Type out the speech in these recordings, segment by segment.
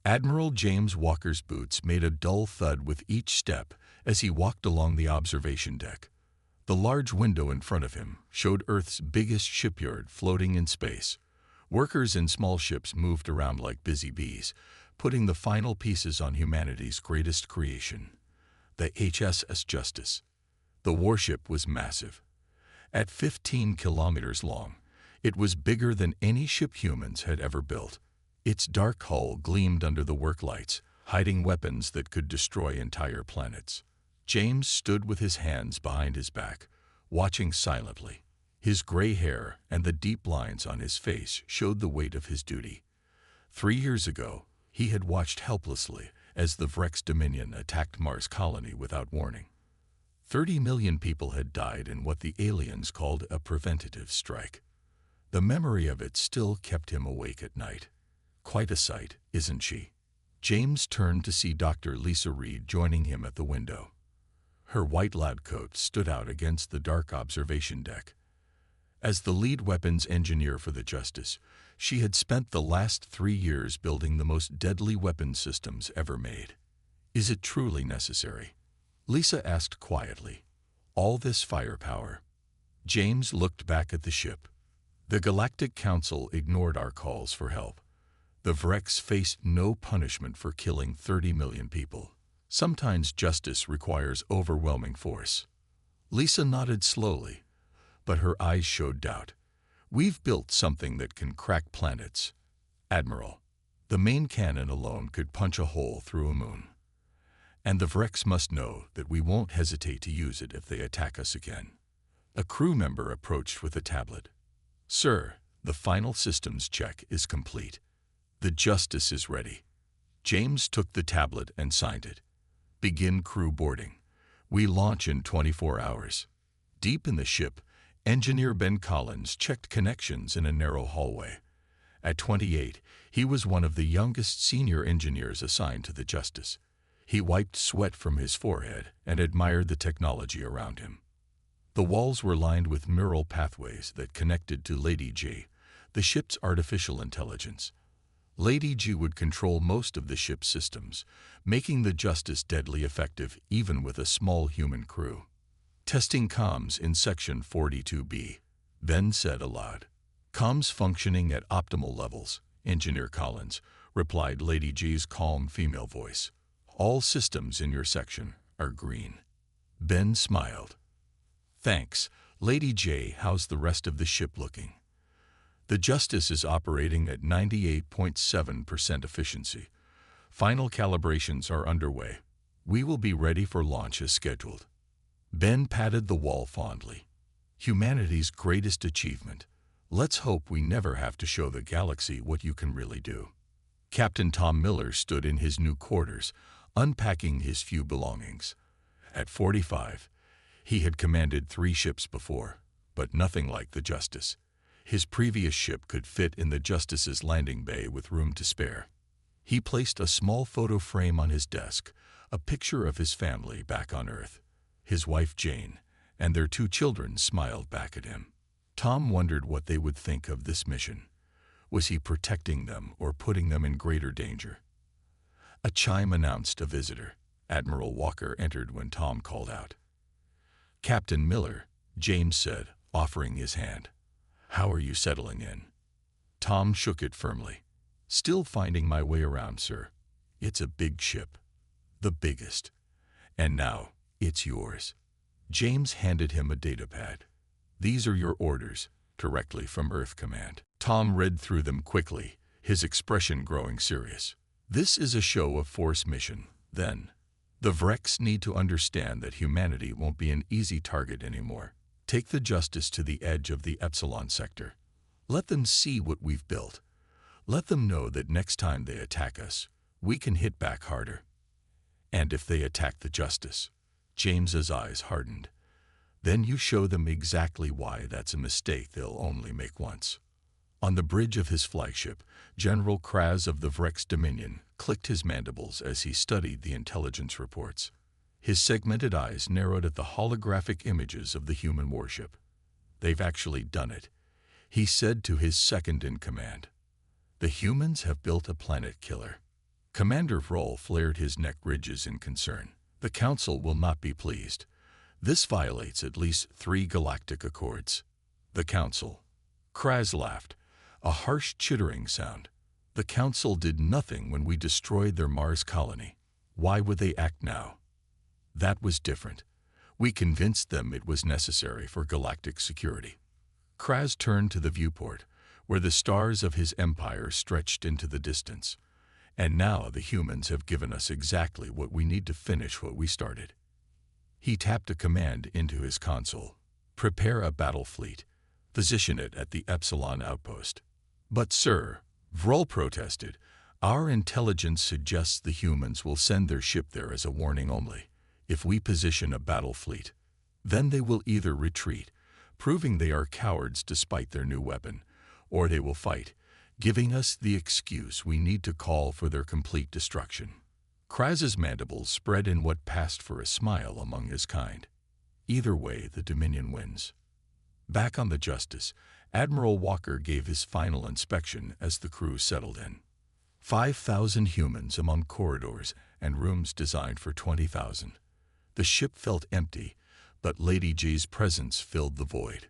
Admiral James Walker's boots made a dull thud with each step as he walked along the observation deck. The large window in front of him showed Earth's biggest shipyard floating in space. Workers in small ships moved around like busy bees, putting the final pieces on humanity's greatest creation, the HSS Justice. The warship was massive. At 15 kilometers long, it was bigger than any ship humans had ever built. Its dark hull gleamed under the work lights, hiding weapons that could destroy entire planets. James stood with his hands behind his back, watching silently. His gray hair and the deep lines on his face showed the weight of his duty. 3 years ago, he had watched helplessly as the Vrex Dominion attacked Mars colony without warning. 30 million people had died in what the aliens called a preventative strike. The memory of it still kept him awake at night. Quite a sight, isn't she? James turned to see Dr. Lisa Reed joining him at the window. Her white lab coat stood out against the dark observation deck. As the lead weapons engineer for the Justice, she had spent the last 3 years building the most deadly weapon systems ever made. Is it truly necessary? Lisa asked quietly. All this firepower? James looked back at the ship. The Galactic Council ignored our calls for help. The Vrex faced no punishment for killing 30 million people. Sometimes justice requires overwhelming force. Lisa nodded slowly, but her eyes showed doubt. We've built something that can crack planets. Admiral, the main cannon alone could punch a hole through a moon. And the Vrex must know that we won't hesitate to use it if they attack us again. A crew member approached with a tablet. Sir, the final systems check is complete. The Justice is ready. James took the tablet and signed it. Begin crew boarding. We launch in 24 hours. Deep in the ship, Engineer Ben Collins checked connections in a narrow hallway. At 28, he was one of the youngest senior engineers assigned to the Justice. He wiped sweat from his forehead and admired the technology around him. The walls were lined with neural pathways that connected to Lady G, the ship's artificial intelligence. Lady G would control most of the ship's systems, making the Justice deadly effective even with a small human crew. Testing comms in Section 42B, Ben said aloud. Comms functioning at optimal levels, Engineer Collins, replied Lady G's calm female voice. All systems in your section are green. Ben smiled. Thanks, Lady J. How's the rest of the ship looking? The Justice is operating at 98.7% efficiency. Final calibrations are underway. We will be ready for launch as scheduled. Ben patted the wall fondly. Humanity's greatest achievement. Let's hope we never have to show the galaxy what you can really do. Captain Tom Miller stood in his new quarters, unpacking his few belongings. At 45, he had commanded 3 ships before, but nothing like the Justice. His previous ship could fit in the Justice's landing bay with room to spare. He placed a small photo frame on his desk, a picture of his family back on Earth. His wife Jane and their 2 children smiled back at him. Tom wondered what they would think of this mission. Was he protecting them or putting them in greater danger? A chime announced a visitor. Admiral Walker entered when Tom called out. Captain Miller, James said, offering his hand. How are you settling in? Tom shook it firmly. Still finding my way around, sir. It's a big ship. The biggest. And now, it's yours. James handed him a datapad. These are your orders, directly from Earth Command. Tom read through them quickly, his expression growing serious. This is a show of force mission, then. The Vrex need to understand that humanity won't be an easy target anymore. Take the Justice to the edge of the Epsilon sector. Let them see what we've built. Let them know that next time they attack us, we can hit back harder. And if they attack the Justice, James's eyes hardened. Then you show them exactly why that's a mistake they'll only make once. On the bridge of his flagship, General Crusade of the Vrex Dominion clicked his mandibles as he studied the intelligence reports. His segmented eyes narrowed at the holographic images of the human warship. They've actually done it, he said to his second-in-command. The humans have built a planet killer. Commander Vroll flared his neck ridges in concern. The Council will not be pleased. This violates at least 3 galactic accords. The Council. Crusade laughed, a harsh chittering sound. The Council did nothing when we destroyed their Mars colony. Why would they act now? That was different. We convinced them it was necessary for galactic security. Crusade turned to the viewport, where the stars of his empire stretched into the distance. And now the humans have given us exactly what we need to finish what we started. He tapped a command into his console. Prepare a battle fleet. Position it at the Epsilon outpost. But sir, Vroll protested, our intelligence suggests the humans will send their ship there as a warning only. If we position a battle fleet, then they will either retreat, proving they are cowards despite their new weapon, or they will fight, giving us the excuse we need to call for their complete destruction. Crusade's mandibles spread in what passed for a smile among his kind. Either way, the Dominion wins. Back on the Justice, Admiral Walker gave his final inspection as the crew settled in. 5,000 humans among corridors and rooms designed for 20,000. The ship felt empty, but Lady J's presence filled the void.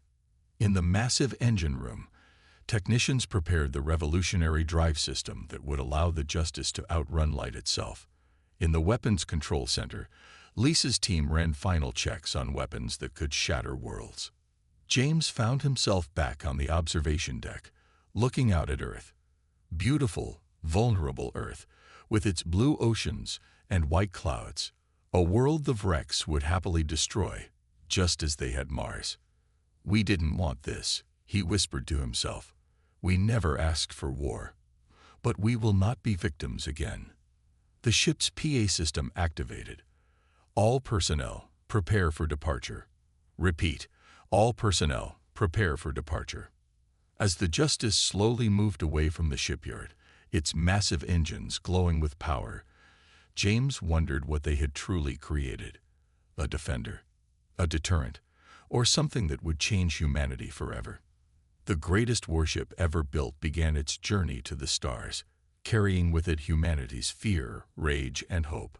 In the massive engine room, technicians prepared the revolutionary drive system that would allow the Justice to outrun light itself. In the weapons control center, Lisa's team ran final checks on weapons that could shatter worlds. James found himself back on the observation deck, looking out at Earth. Beautiful, vulnerable Earth, with its blue oceans and white clouds. A world the Vrex would happily destroy, just as they had Mars. We didn't want this, he whispered to himself. We never asked for war. But we will not be victims again. The ship's PA system activated. All personnel, prepare for departure. Repeat, all personnel, prepare for departure. As the Justice slowly moved away from the shipyard, its massive engines glowing with power, James wondered what they had truly created. A defender, a deterrent, or something that would change humanity forever. The greatest warship ever built began its journey to the stars, carrying with it humanity's fear, rage, and hope.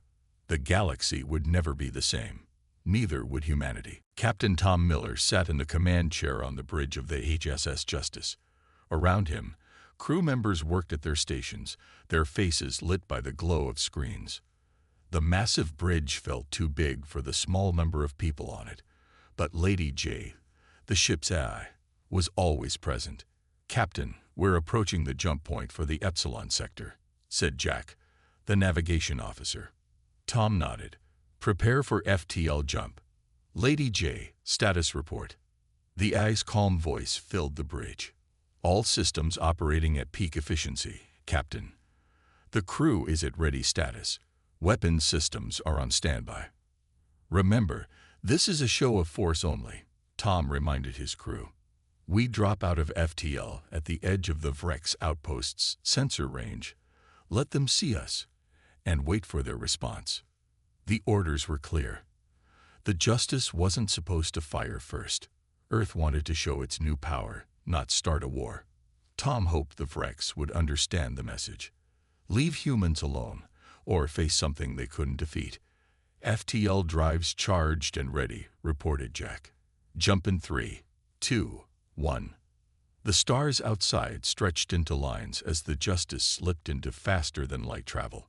The galaxy would never be the same. Neither would humanity. Captain Tom Miller sat in the command chair on the bridge of the HSS Justice. Around him, crew members worked at their stations, their faces lit by the glow of screens. The massive bridge felt too big for the small number of people on it, but Lady J, the ship's AI, was always present. Captain, we're approaching the jump point for the Epsilon sector, said Jack, the navigation officer. Tom nodded. Prepare for FTL jump. Lady J, status report. The AI's calm voice filled the bridge. All systems operating at peak efficiency, Captain. The crew is at ready status. Weapons systems are on standby. Remember, this is a show of force only, Tom reminded his crew. We drop out of FTL at the edge of the Vrex outpost's sensor range. Let them see us, and wait for their response. The orders were clear. The Justice wasn't supposed to fire first. Earth wanted to show its new power, not start a war. Tom hoped the Vrex would understand the message. Leave humans alone, or face something they couldn't defeat. FTL drives charged and ready, reported Jack. Jump in 3, 2, 1. The stars outside stretched into lines as the Justice slipped into faster-than-light travel.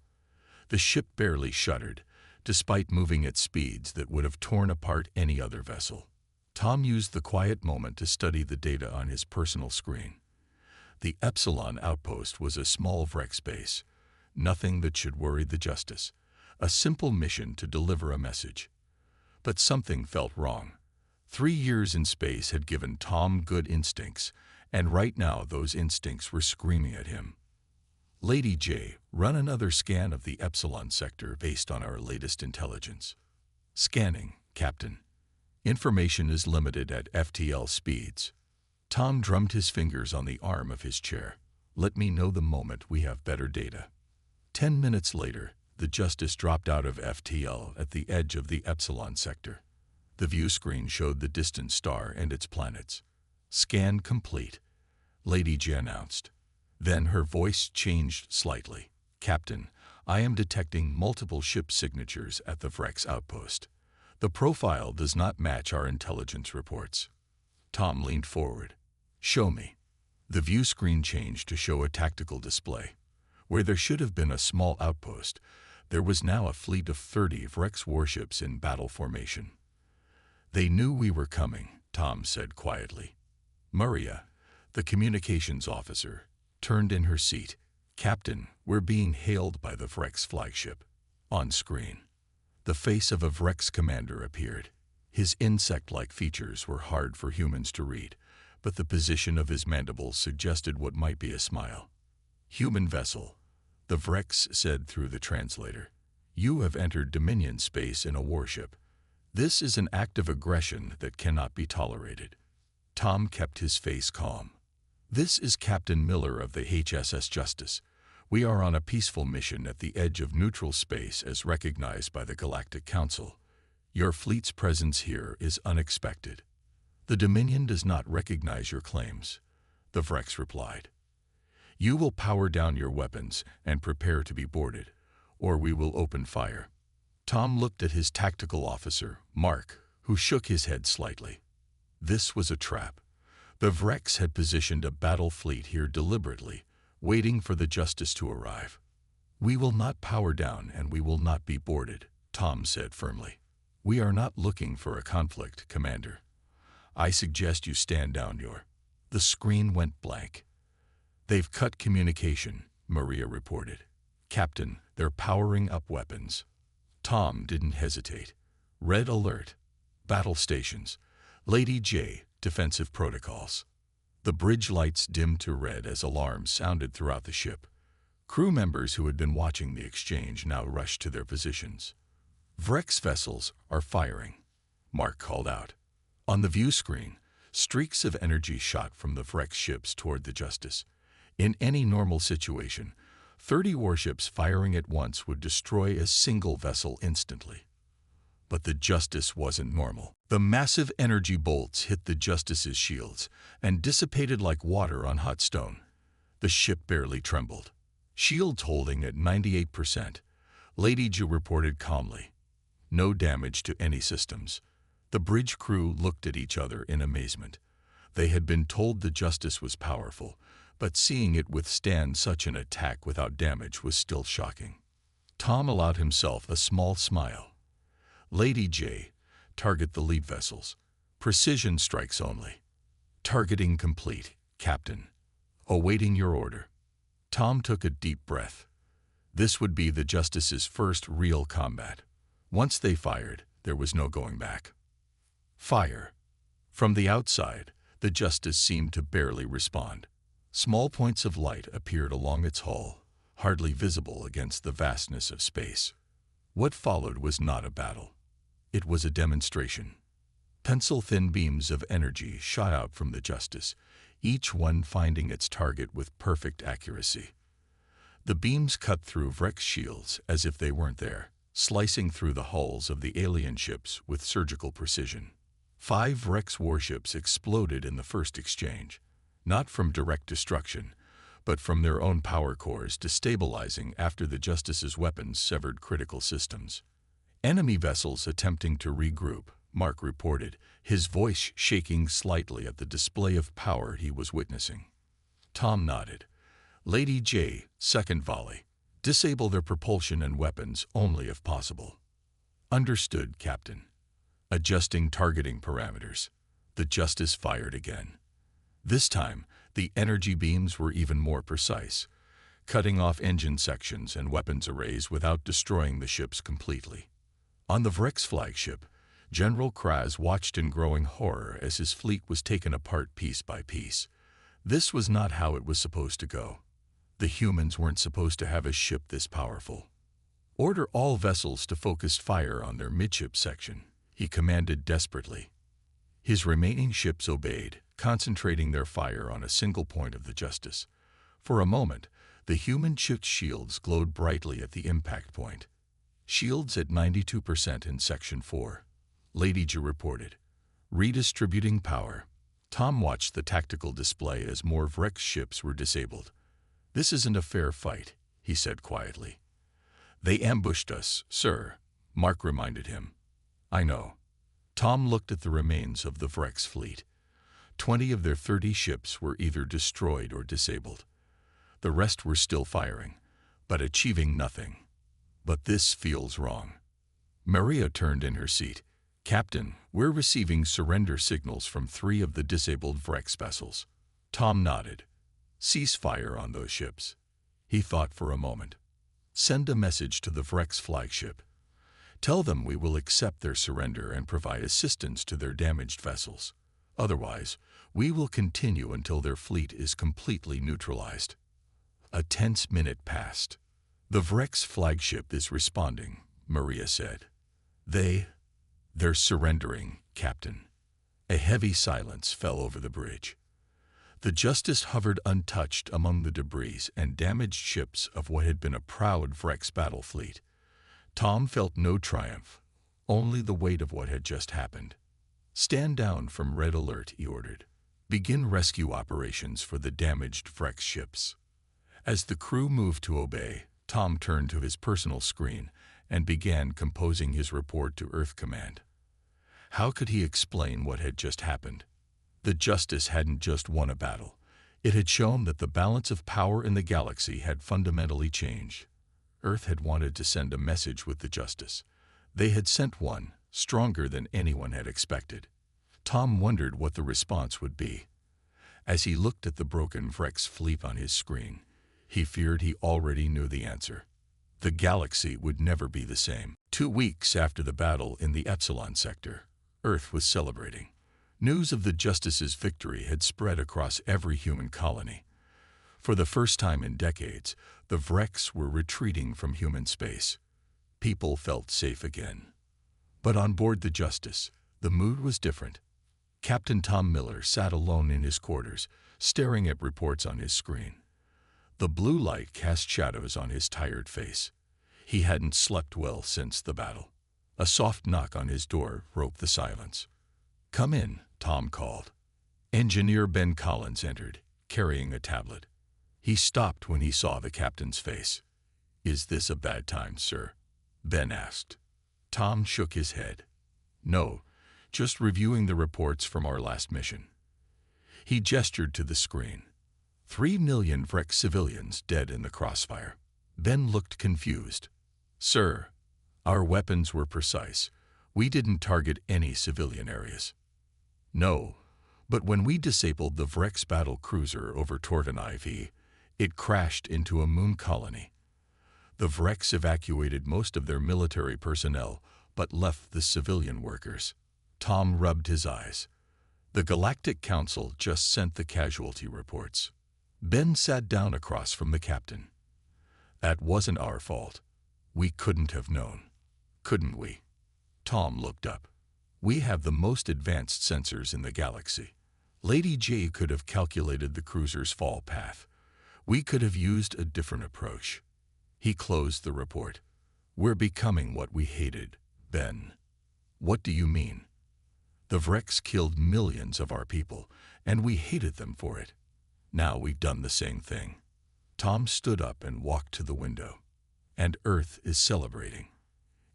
The ship barely shuddered, despite moving at speeds that would have torn apart any other vessel. Tom used the quiet moment to study the data on his personal screen. The Epsilon outpost was a small Vrex base, nothing that should worry the Justice, a simple mission to deliver a message. But something felt wrong. 3 years in space had given Tom good instincts, and right now those instincts were screaming at him. Lady J, run another scan of the Epsilon sector based on our latest intelligence. Scanning, Captain. Information is limited at FTL speeds. Tom drummed his fingers on the arm of his chair. Let me know the moment we have better data. 10 minutes later, the Justice dropped out of FTL at the edge of the Epsilon sector. The view screen showed the distant star and its planets. Scan complete, Lady J announced. Then her voice changed slightly. Captain, I am detecting multiple ship signatures at the Vrex outpost. The profile does not match our intelligence reports. Tom leaned forward. Show me. The view screen changed to show a tactical display. Where there should have been a small outpost, there was now a fleet of 30 Vrex warships in battle formation. They knew we were coming, Tom said quietly. Maria, the communications officer, turned in her seat. Captain, we're being hailed by the Vrex flagship. On screen, the face of a Vrex commander appeared. His insect-like features were hard for humans to read, but the position of his mandibles suggested what might be a smile. Human vessel, the Vrex said through the translator. You have entered Dominion space in a warship. This is an act of aggression that cannot be tolerated. Tom kept his face calm. This is Captain Miller of the HSS Justice. We are on a peaceful mission at the edge of neutral space as recognized by the Galactic Council. Your fleet's presence here is unexpected. The Dominion does not recognize your claims, the Vrex replied. You will power down your weapons and prepare to be boarded, or we will open fire. Tom looked at his tactical officer, Mark, who shook his head slightly. This was a trap. The Vrex had positioned a battle fleet here deliberately, waiting for the Justice to arrive. We will not power down and we will not be boarded, Tom said firmly. We are not looking for a conflict, Commander. I suggest you stand down. The screen went blank. They've cut communication, Maria reported. Captain, they're powering up weapons. Tom didn't hesitate. Red alert. Battle stations. Lady J, defensive protocols. The bridge lights dimmed to red as alarms sounded throughout the ship. Crew members who had been watching the exchange now rushed to their positions. Vrex vessels are firing, Mark called out. On the view screen, streaks of energy shot from the Vrex ships toward the Justice. In any normal situation, 30 warships firing at once would destroy a single vessel instantly. But the Justice wasn't normal. The massive energy bolts hit the Justice's shields and dissipated like water on hot stone. The ship barely trembled. Shields holding at 98%, Lady J reported calmly. No damage to any systems. The bridge crew looked at each other in amazement. They had been told the Justice was powerful, but seeing it withstand such an attack without damage was still shocking. Tom allowed himself a small smile. Lady J, target the lead vessels. Precision strikes only. Targeting complete, Captain. Awaiting your order. Tom took a deep breath. This would be the Justice's first real combat. Once they fired, there was no going back. Fire. From the outside, the Justice seemed to barely respond. Small points of light appeared along its hull, hardly visible against the vastness of space. What followed was not a battle. It was a demonstration. Pencil-thin beams of energy shot out from the Justice, each one finding its target with perfect accuracy. The beams cut through Vrex shields as if they weren't there, slicing through the hulls of the alien ships with surgical precision. 5 Vrex warships exploded in the first exchange, not from direct destruction, but from their own power cores destabilizing after the Justice's weapons severed critical systems. Enemy vessels attempting to regroup, Mark reported, his voice shaking slightly at the display of power he was witnessing. Tom nodded. Lady J, second volley. Disable their propulsion and weapons only if possible. Understood, Captain. Adjusting targeting parameters. The Justice fired again. This time, the energy beams were even more precise, cutting off engine sections and weapons arrays without destroying the ships completely. On the Vrex flagship, General Crusade watched in growing horror as his fleet was taken apart piece by piece. This was not how it was supposed to go. The humans weren't supposed to have a ship this powerful. Order all vessels to focus fire on their midship section, he commanded desperately. His remaining ships obeyed, concentrating their fire on a single point of the Justice. For a moment, the human ship's shields glowed brightly at the impact point. Shields at 92% in Section 4. Lady J reported. Redistributing power. Tom watched the tactical display as more Vrex ships were disabled. This isn't a fair fight, he said quietly. They ambushed us, sir, Mark reminded him. I know. Tom looked at the remains of the Vrex fleet. 20 of their 30 ships were either destroyed or disabled. The rest were still firing, but achieving nothing. But this feels wrong. Maria turned in her seat. Captain, we're receiving surrender signals from 3 of the disabled Vrex vessels. Tom nodded. Cease fire on those ships. He thought for a moment. Send a message to the Vrex flagship. Tell them we will accept their surrender and provide assistance to their damaged vessels. Otherwise, we will continue until their fleet is completely neutralized. A tense minute passed. The Vrex flagship is responding, Maria said. They're surrendering, Captain. A heavy silence fell over the bridge. The Justice hovered untouched among the debris and damaged ships of what had been a proud Vrex battle fleet. Tom felt no triumph, only the weight of what had just happened. Stand down from red alert, he ordered. Begin rescue operations for the damaged Vrex ships. As the crew moved to obey, Tom turned to his personal screen and began composing his report to Earth Command. How could he explain what had just happened? The Justice hadn't just won a battle. It had shown that the balance of power in the galaxy had fundamentally changed. Earth had wanted to send a message with the Justice. They had sent one, stronger than anyone had expected. Tom wondered what the response would be. As he looked at the broken Vrex fleet on his screen, he feared he already knew the answer. The galaxy would never be the same. 2 weeks after the battle in the Epsilon sector, Earth was celebrating. News of the Justice's victory had spread across every human colony. For the first time in decades, the Vrex were retreating from human space. People felt safe again. But on board the Justice, the mood was different. Captain Tom Miller sat alone in his quarters, staring at reports on his screen. The blue light cast shadows on his tired face. He hadn't slept well since the battle. A soft knock on his door broke the silence. "Come in," Tom called. Engineer Ben Collins entered, carrying a tablet. He stopped when he saw the captain's face. "Is this a bad time, sir?" Ben asked. Tom shook his head. "No, just reviewing the reports from our last mission." He gestured to the screen. 3 million Vrex civilians dead in the crossfire. Ben looked confused. "Sir, our weapons were precise. We didn't target any civilian areas." "No, but when we disabled the Vrex battle cruiser over Torton IV, it crashed into a moon colony. The Vrex evacuated most of their military personnel, but left the civilian workers." Tom rubbed his eyes. "The Galactic Council just sent the casualty reports." Ben sat down across from the captain. "That wasn't our fault. We couldn't have known. Couldn't we?" Tom looked up. "We have the most advanced sensors in the galaxy. Lady J could have calculated the cruiser's fall path. We could have used a different approach." He closed the report. "We're becoming what we hated, Ben." "What do you mean?" "The Vrex killed millions of our people, and we hated them for it. Now we've done the same thing." Tom stood up and walked to the window. "And Earth is celebrating."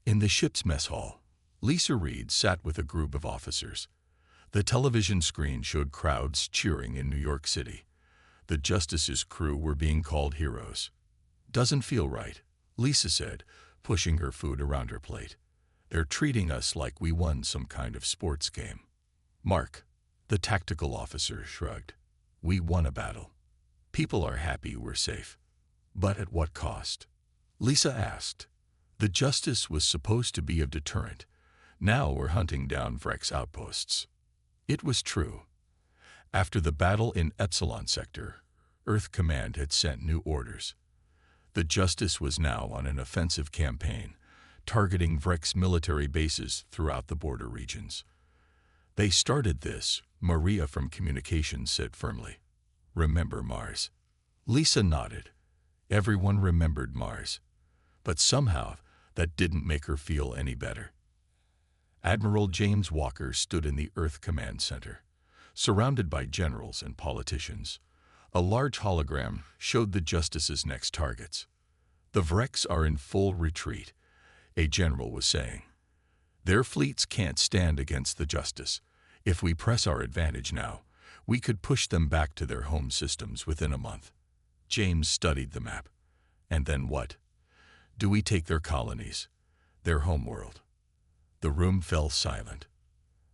In the ship's mess hall, Lisa Reed sat with a group of officers. The television screen showed crowds cheering in New York City. The Justice's crew were being called heroes. "Doesn't feel right," Lisa said, pushing her food around her plate. "They're treating us like we won some kind of sports game." Mark, the tactical officer, shrugged. "We won a battle. People are happy we're safe. But at what cost?" Lisa asked. "The Justice was supposed to be a deterrent. Now we're hunting down Vrex outposts." It was true. After the battle in Epsilon sector, Earth Command had sent new orders. The Justice was now on an offensive campaign, targeting Vrex military bases throughout the border regions. "They started this," Maria from Communications said firmly. "Remember Mars?" Lisa nodded. Everyone remembered Mars. But somehow, that didn't make her feel any better. Admiral James Walker stood in the Earth Command Center, surrounded by generals and politicians. A large hologram showed the Justice's next targets. The Vreks are in full retreat, a general was saying. Their fleets can't stand against the Justice. If we press our advantage now, we could push them back to their home systems within a month. James studied the map. And then what? Do we take their colonies, their homeworld? The room fell silent.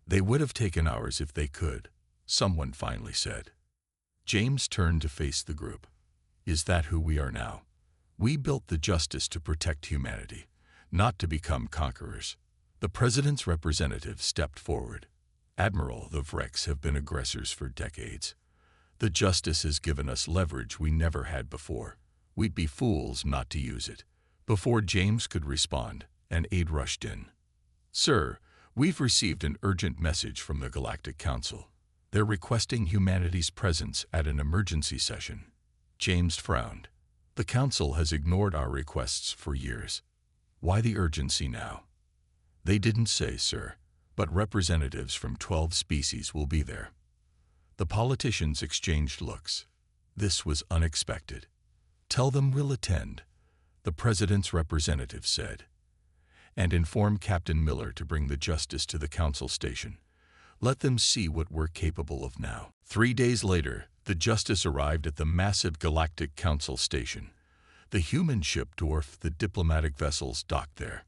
They would have taken ours if they could, someone finally said. James turned to face the group. Is that who we are now? We built the Justice to protect humanity, not to become conquerors. The president's representative stepped forward. Admiral, the Vreks have been aggressors for decades. The Justice has given us leverage we never had before. We'd be fools not to use it. Before James could respond, an aide rushed in. Sir, we've received an urgent message from the Galactic Council. They're requesting humanity's presence at an emergency session. James frowned. The Council has ignored our requests for years. Why the urgency now? They didn't say, sir, but representatives from 12 species will be there. The politicians exchanged looks. This was unexpected. Tell them we'll attend, the president's representative said. And inform Captain Miller to bring the Justice to the Council station. Let them see what we're capable of now. 3 days later, the Justice arrived at the massive Galactic Council station. The human ship dwarfed the diplomatic vessels docked there.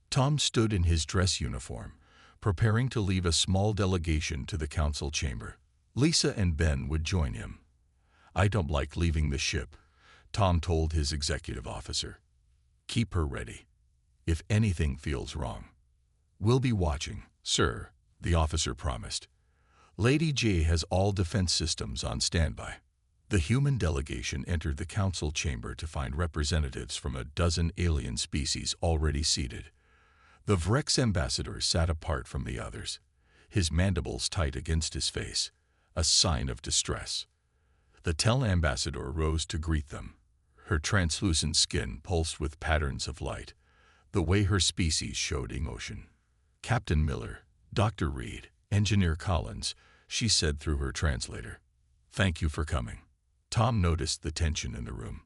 Tom stood in his dress uniform, preparing to leave a small delegation to the council chamber. Lisa and Ben would join him. I don't like leaving the ship, Tom told his executive officer. Keep her ready. If anything feels wrong. We'll be watching, sir, the officer promised. Lady J has all defense systems on standby. The human delegation entered the council chamber to find representatives from a dozen alien species already seated. The Vreks ambassador sat apart from the others, his mandibles tight against his face, a sign of distress. The Tel ambassador rose to greet them. Her translucent skin pulsed with patterns of light, the way her species showed emotion. Captain Miller, Dr. Reed, Engineer Collins, she said through her translator. Thank you for coming. Tom noticed the tension in the room.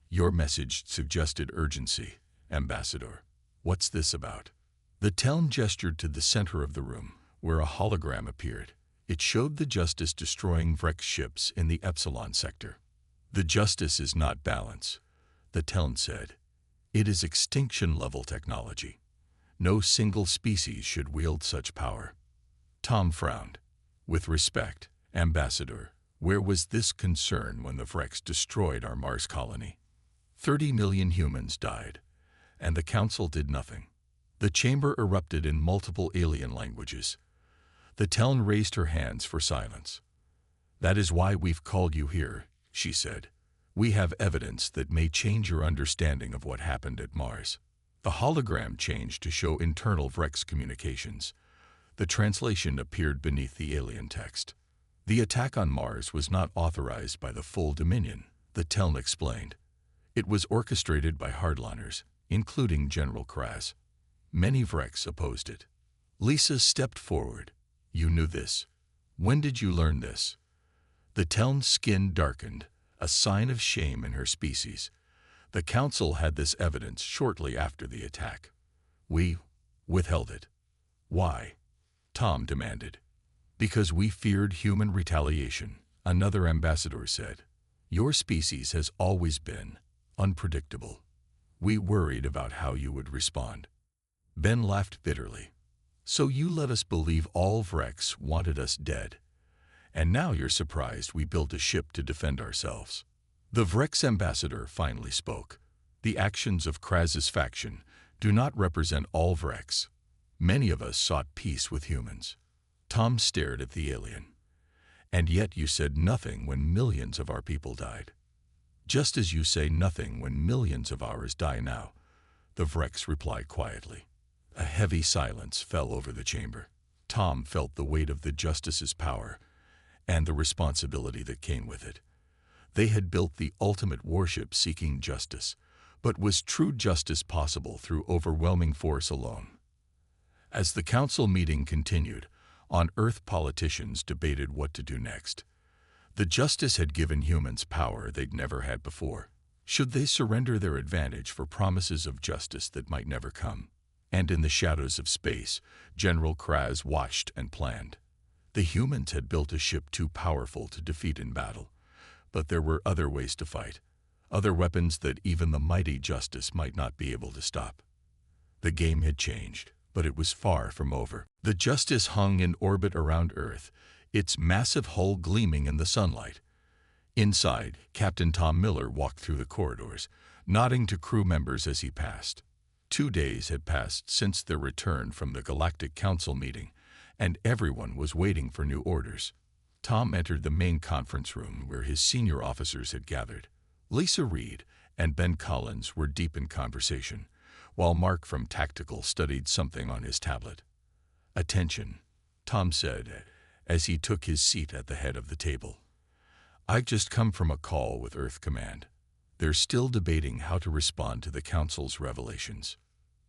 Your message suggested urgency, Ambassador. What's this about? The Telm gestured to the center of the room, where a hologram appeared. It showed the Justice destroying Vreks ships in the Epsilon sector. The Justice is not balance, the Telm said. It is extinction-level technology. No single species should wield such power. Tom frowned. With respect, Ambassador, where was this concern when the Vreks destroyed our Mars colony? 30 million humans died, and the Council did nothing. The chamber erupted in multiple alien languages. The Teln raised her hands for silence. That is why we've called you here, she said. We have evidence that may change your understanding of what happened at Mars. The hologram changed to show internal Vreks communications. The translation appeared beneath the alien text. The attack on Mars was not authorized by the full Dominion, the Teln explained. It was orchestrated by hardliners, including General Crusade. Many Vreks opposed it. Lisa stepped forward. You knew this. When did you learn this? The Teln's skin darkened, a sign of shame in her species. The Council had this evidence shortly after the attack. We withheld it. Why? Tom demanded. Because we feared human retaliation, another ambassador said. Your species has always been unpredictable. We worried about how you would respond. Ben laughed bitterly. So you let us believe all Vreks wanted us dead. And now you're surprised we built a ship to defend ourselves. The Vreks ambassador finally spoke. The actions of Krasa's faction do not represent all Vreks. Many of us sought peace with humans. Tom stared at the alien. And yet you said nothing when millions of our people died. Just as you say nothing when millions of ours die now, the Vreks replied quietly. A heavy silence fell over the chamber. Tom felt the weight of the Justice's power and the responsibility that came with it. They had built the ultimate warship seeking justice, but was true justice possible through overwhelming force alone? As the council meeting continued, on Earth politicians debated what to do next. The Justice had given humans power they'd never had before. Should they surrender their advantage for promises of justice that might never come? And in the shadows of space, General Crusade watched and planned. The humans had built a ship too powerful to defeat in battle, but there were other ways to fight, other weapons that even the mighty Justice might not be able to stop. The game had changed, but it was far from over. The Justice hung in orbit around Earth, its massive hull gleaming in the sunlight. Inside, Captain Tom Miller walked through the corridors, nodding to crew members as he passed. 2 days had passed since their return from the Galactic Council meeting, and everyone was waiting for new orders. Tom entered the main conference room where his senior officers had gathered. Lisa Reed and Ben Collins were deep in conversation, while Mark from Tactical studied something on his tablet. "Attention," Tom said, as he took his seat at the head of the table. "I've just come from a call with Earth Command. They're still debating how to respond to the Council's revelations."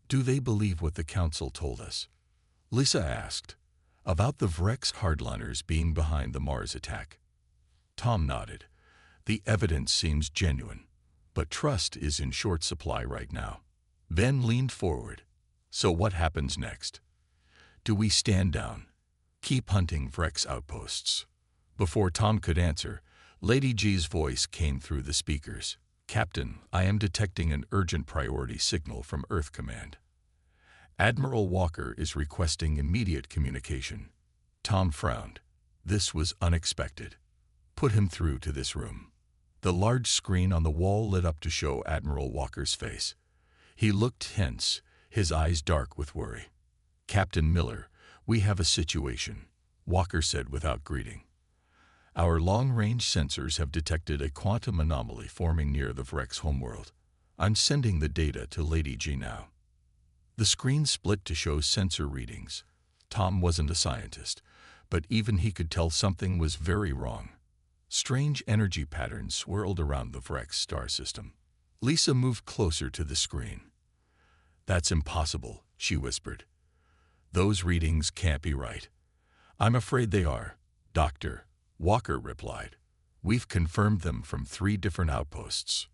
"Do they believe what the Council told us?" Lisa asked. "About the Vrex hardliners being behind the Mars attack?" Tom nodded. "The evidence seems genuine, but trust is in short supply right now." Ben leaned forward. "So what happens next? Do we stand down? Keep hunting Vrex outposts?" Before Tom could answer, Lady G's voice came through the speakers. "Captain, I am detecting an urgent priority signal from Earth Command. Admiral Walker is requesting immediate communication." Tom frowned. This was unexpected. "Put him through to this room." The large screen on the wall lit up to show Admiral Walker's face. He looked tense, his eyes dark with worry. "Captain Miller, we have a situation," Walker said without greeting. "Our long-range sensors have detected a quantum anomaly forming near the Vrex homeworld. I'm sending the data to Lady G now." The screen split to show sensor readings. Tom wasn't a scientist, but even he could tell something was very wrong. Strange energy patterns swirled around the Vrex star system. Lisa moved closer to the screen. "That's impossible," she whispered. "Those readings can't be right." "I'm afraid they are, Doctor," Walker replied. "We've confirmed them from 3 different outposts."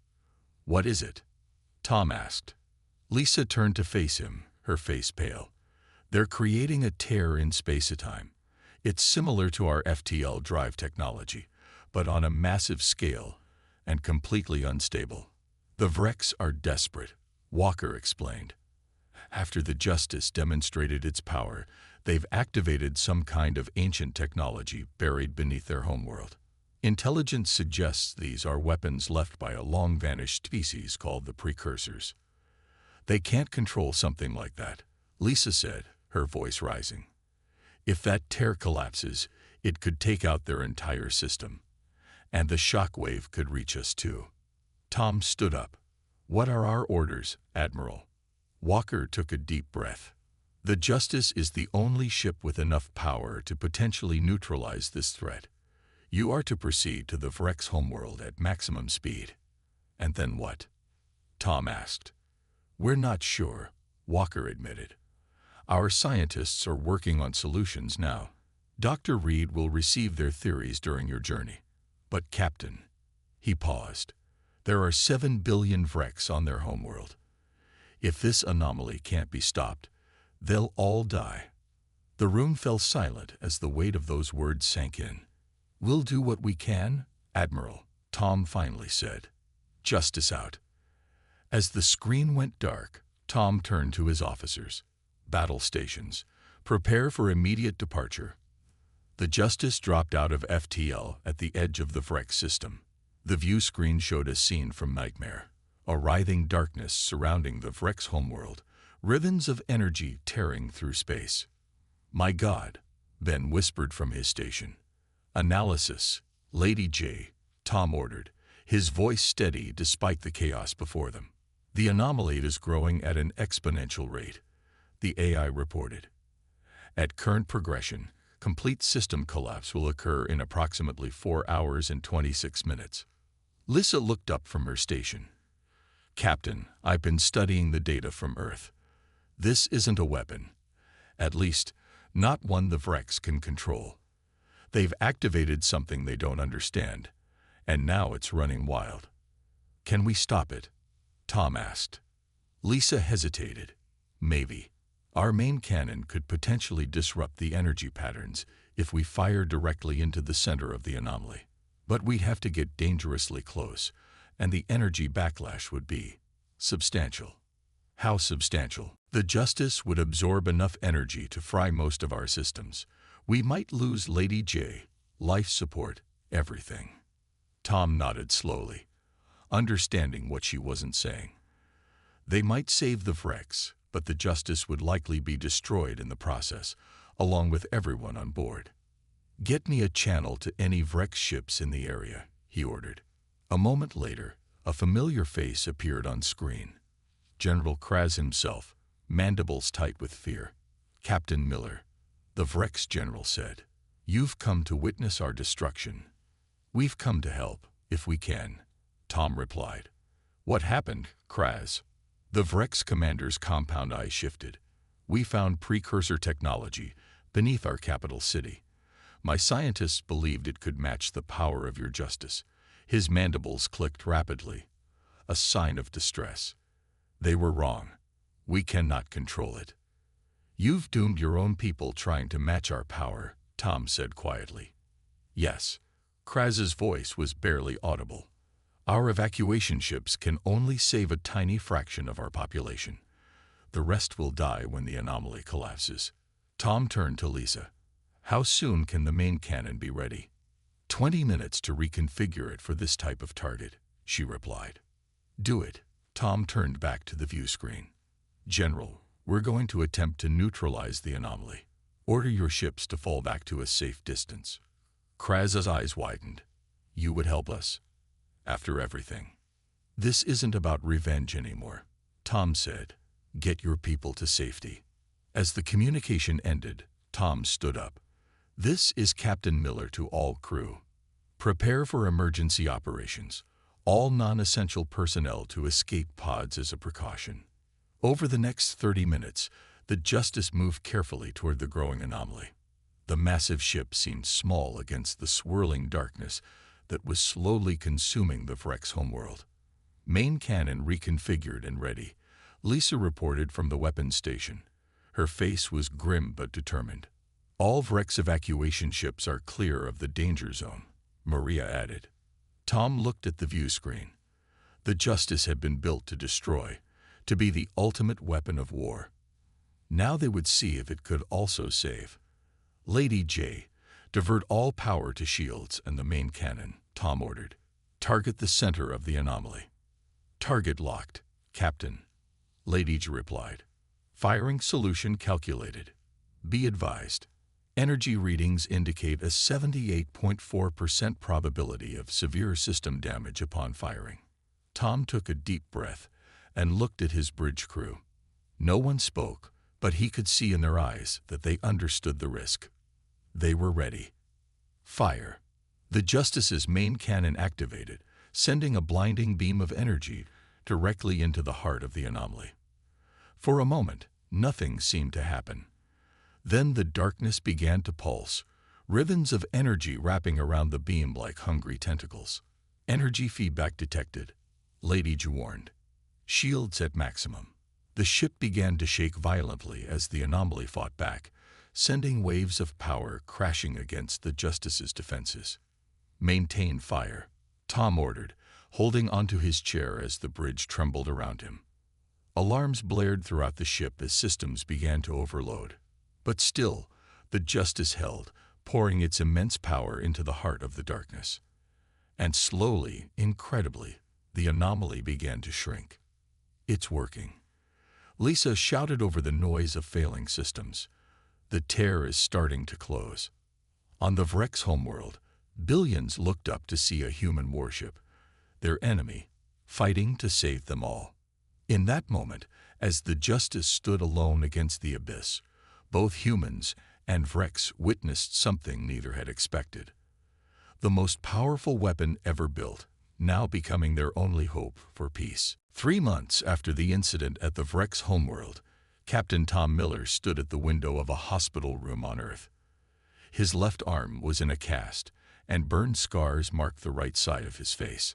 "What is it?" Tom asked. Lisa turned to face him, her face pale. "They're creating a tear in space-time. It's similar to our FTL drive technology, but on a massive scale and completely unstable. The Vrex are desperate," Walker explained. "After the Justice demonstrated its power, they've activated some kind of ancient technology buried beneath their homeworld. Intelligence suggests these are weapons left by a long-vanished species called the Precursors. They can't control something like that," Lisa said, her voice rising. "If that tear collapses, it could take out their entire system. And the shockwave could reach us too." Tom stood up. "What are our orders, Admiral?" Walker took a deep breath. "The Justice is the only ship with enough power to potentially neutralize this threat. You are to proceed to the Vrex homeworld at maximum speed." "And then what?" Tom asked. "We're not sure," Walker admitted. "Our scientists are working on solutions now. Dr. Reed will receive their theories during your journey. But Captain," he paused, "there are 7 billion Vrex on their homeworld. If this anomaly can't be stopped, they'll all die." The room fell silent as the weight of those words sank in. "We'll do what we can, Admiral," Tom finally said. "Justice out." As the screen went dark, Tom turned to his officers. "Battle stations, prepare for immediate departure." The Justice dropped out of FTL at the edge of the Vrex system. The view screen showed a scene from Nightmare. A writhing darkness surrounding the Vrex homeworld, ribbons of energy tearing through space. "My God," Ben whispered from his station. "Analysis, Lady J," Tom ordered, his voice steady despite the chaos before them. "The anomaly is growing at an exponential rate," the AI reported. "At current progression, complete system collapse will occur in approximately 4 hours and 26 minutes. Lisa looked up from her station. "Captain, I've been studying the data from Earth. This isn't a weapon. At least, not one the Vrex can control. They've activated something they don't understand, and now it's running wild." Can we stop it? Tom asked. Lisa hesitated. Maybe. Our main cannon could potentially disrupt the energy patterns if we fire directly into the center of the anomaly. But we'd have to get dangerously close, and the energy backlash would be substantial. How substantial? The Justice would absorb enough energy to fry most of our systems. We might lose Lady J, life support, everything. Tom nodded slowly, understanding what she wasn't saying. They might save the Vrex, but the Justice would likely be destroyed in the process, along with everyone on board. Get me a channel to any Vrex ships in the area, he ordered. A moment later, a familiar face appeared on screen. General Crusade himself, mandibles tight with fear. Captain Miller, the Vrex general said. You've come to witness our destruction. We've come to help, if we can, Tom replied. What happened, Crusade? The Vrex commander's compound eye shifted. We found precursor technology beneath our capital city. My scientists believed it could match the power of your Justice. His mandibles clicked rapidly, a sign of distress. They were wrong. We cannot control it. You've doomed your own people trying to match our power, Tom said quietly. Yes. Crusade's voice was barely audible. Our evacuation ships can only save a tiny fraction of our population. The rest will die when the anomaly collapses. Tom turned to Lisa. How soon can the main cannon be ready? 20 minutes to reconfigure it for this type of target, she replied. Do it. Tom turned back to the view screen. General, we're going to attempt to neutralize the anomaly. Order your ships to fall back to a safe distance. Crusade's eyes widened. You would help us? After everything. This isn't about revenge anymore, Tom said. Get your people to safety. As the communication ended, Tom stood up. This is Captain Miller to all crew. Prepare for emergency operations. All non-essential personnel to escape pods as a precaution. Over the next 30 minutes, the Justice moved carefully toward the growing anomaly. The massive ship seemed small against the swirling darkness that was slowly consuming the Vrex homeworld. Main cannon reconfigured and ready, Lisa reported from the weapons station. Her face was grim but determined. All Vrex evacuation ships are clear of the danger zone, Maria added. Tom looked at the view screen. The Justice had been built to destroy, to be the ultimate weapon of war. Now they would see if it could also save. Lady J, divert all power to shields and the main cannon, Tom ordered. Target the center of the anomaly. Target locked, Captain. Lady J replied. Firing solution calculated. Be advised. Energy readings indicate a 78.4% probability of severe system damage upon firing. Tom took a deep breath and looked at his bridge crew. No one spoke, but he could see in their eyes that they understood the risk. They were ready. Fire. The Justice's main cannon activated, sending a blinding beam of energy directly into the heart of the anomaly. For a moment, nothing seemed to happen. Then the darkness began to pulse, ribbons of energy wrapping around the beam like hungry tentacles. Energy feedback detected, Lady J warned. Shields at maximum. The ship began to shake violently as the anomaly fought back, sending waves of power crashing against the Justice's defenses. Maintain fire, Tom ordered, holding onto his chair as the bridge trembled around him. Alarms blared throughout the ship as systems began to overload. But still, the Justice held, pouring its immense power into the heart of the darkness. And slowly, incredibly, the anomaly began to shrink. It's working. Lisa shouted over the noise of failing systems. The tear is starting to close. On the Vrex homeworld, billions looked up to see a human warship, their enemy, fighting to save them all. In that moment, as the Justice stood alone against the abyss, both humans and Vrex witnessed something neither had expected. The most powerful weapon ever built, now becoming their only hope for peace. 3 months after the incident at the Vrex homeworld, Captain Tom Miller stood at the window of a hospital room on Earth. His left arm was in a cast, and burned scars marked the right side of his face.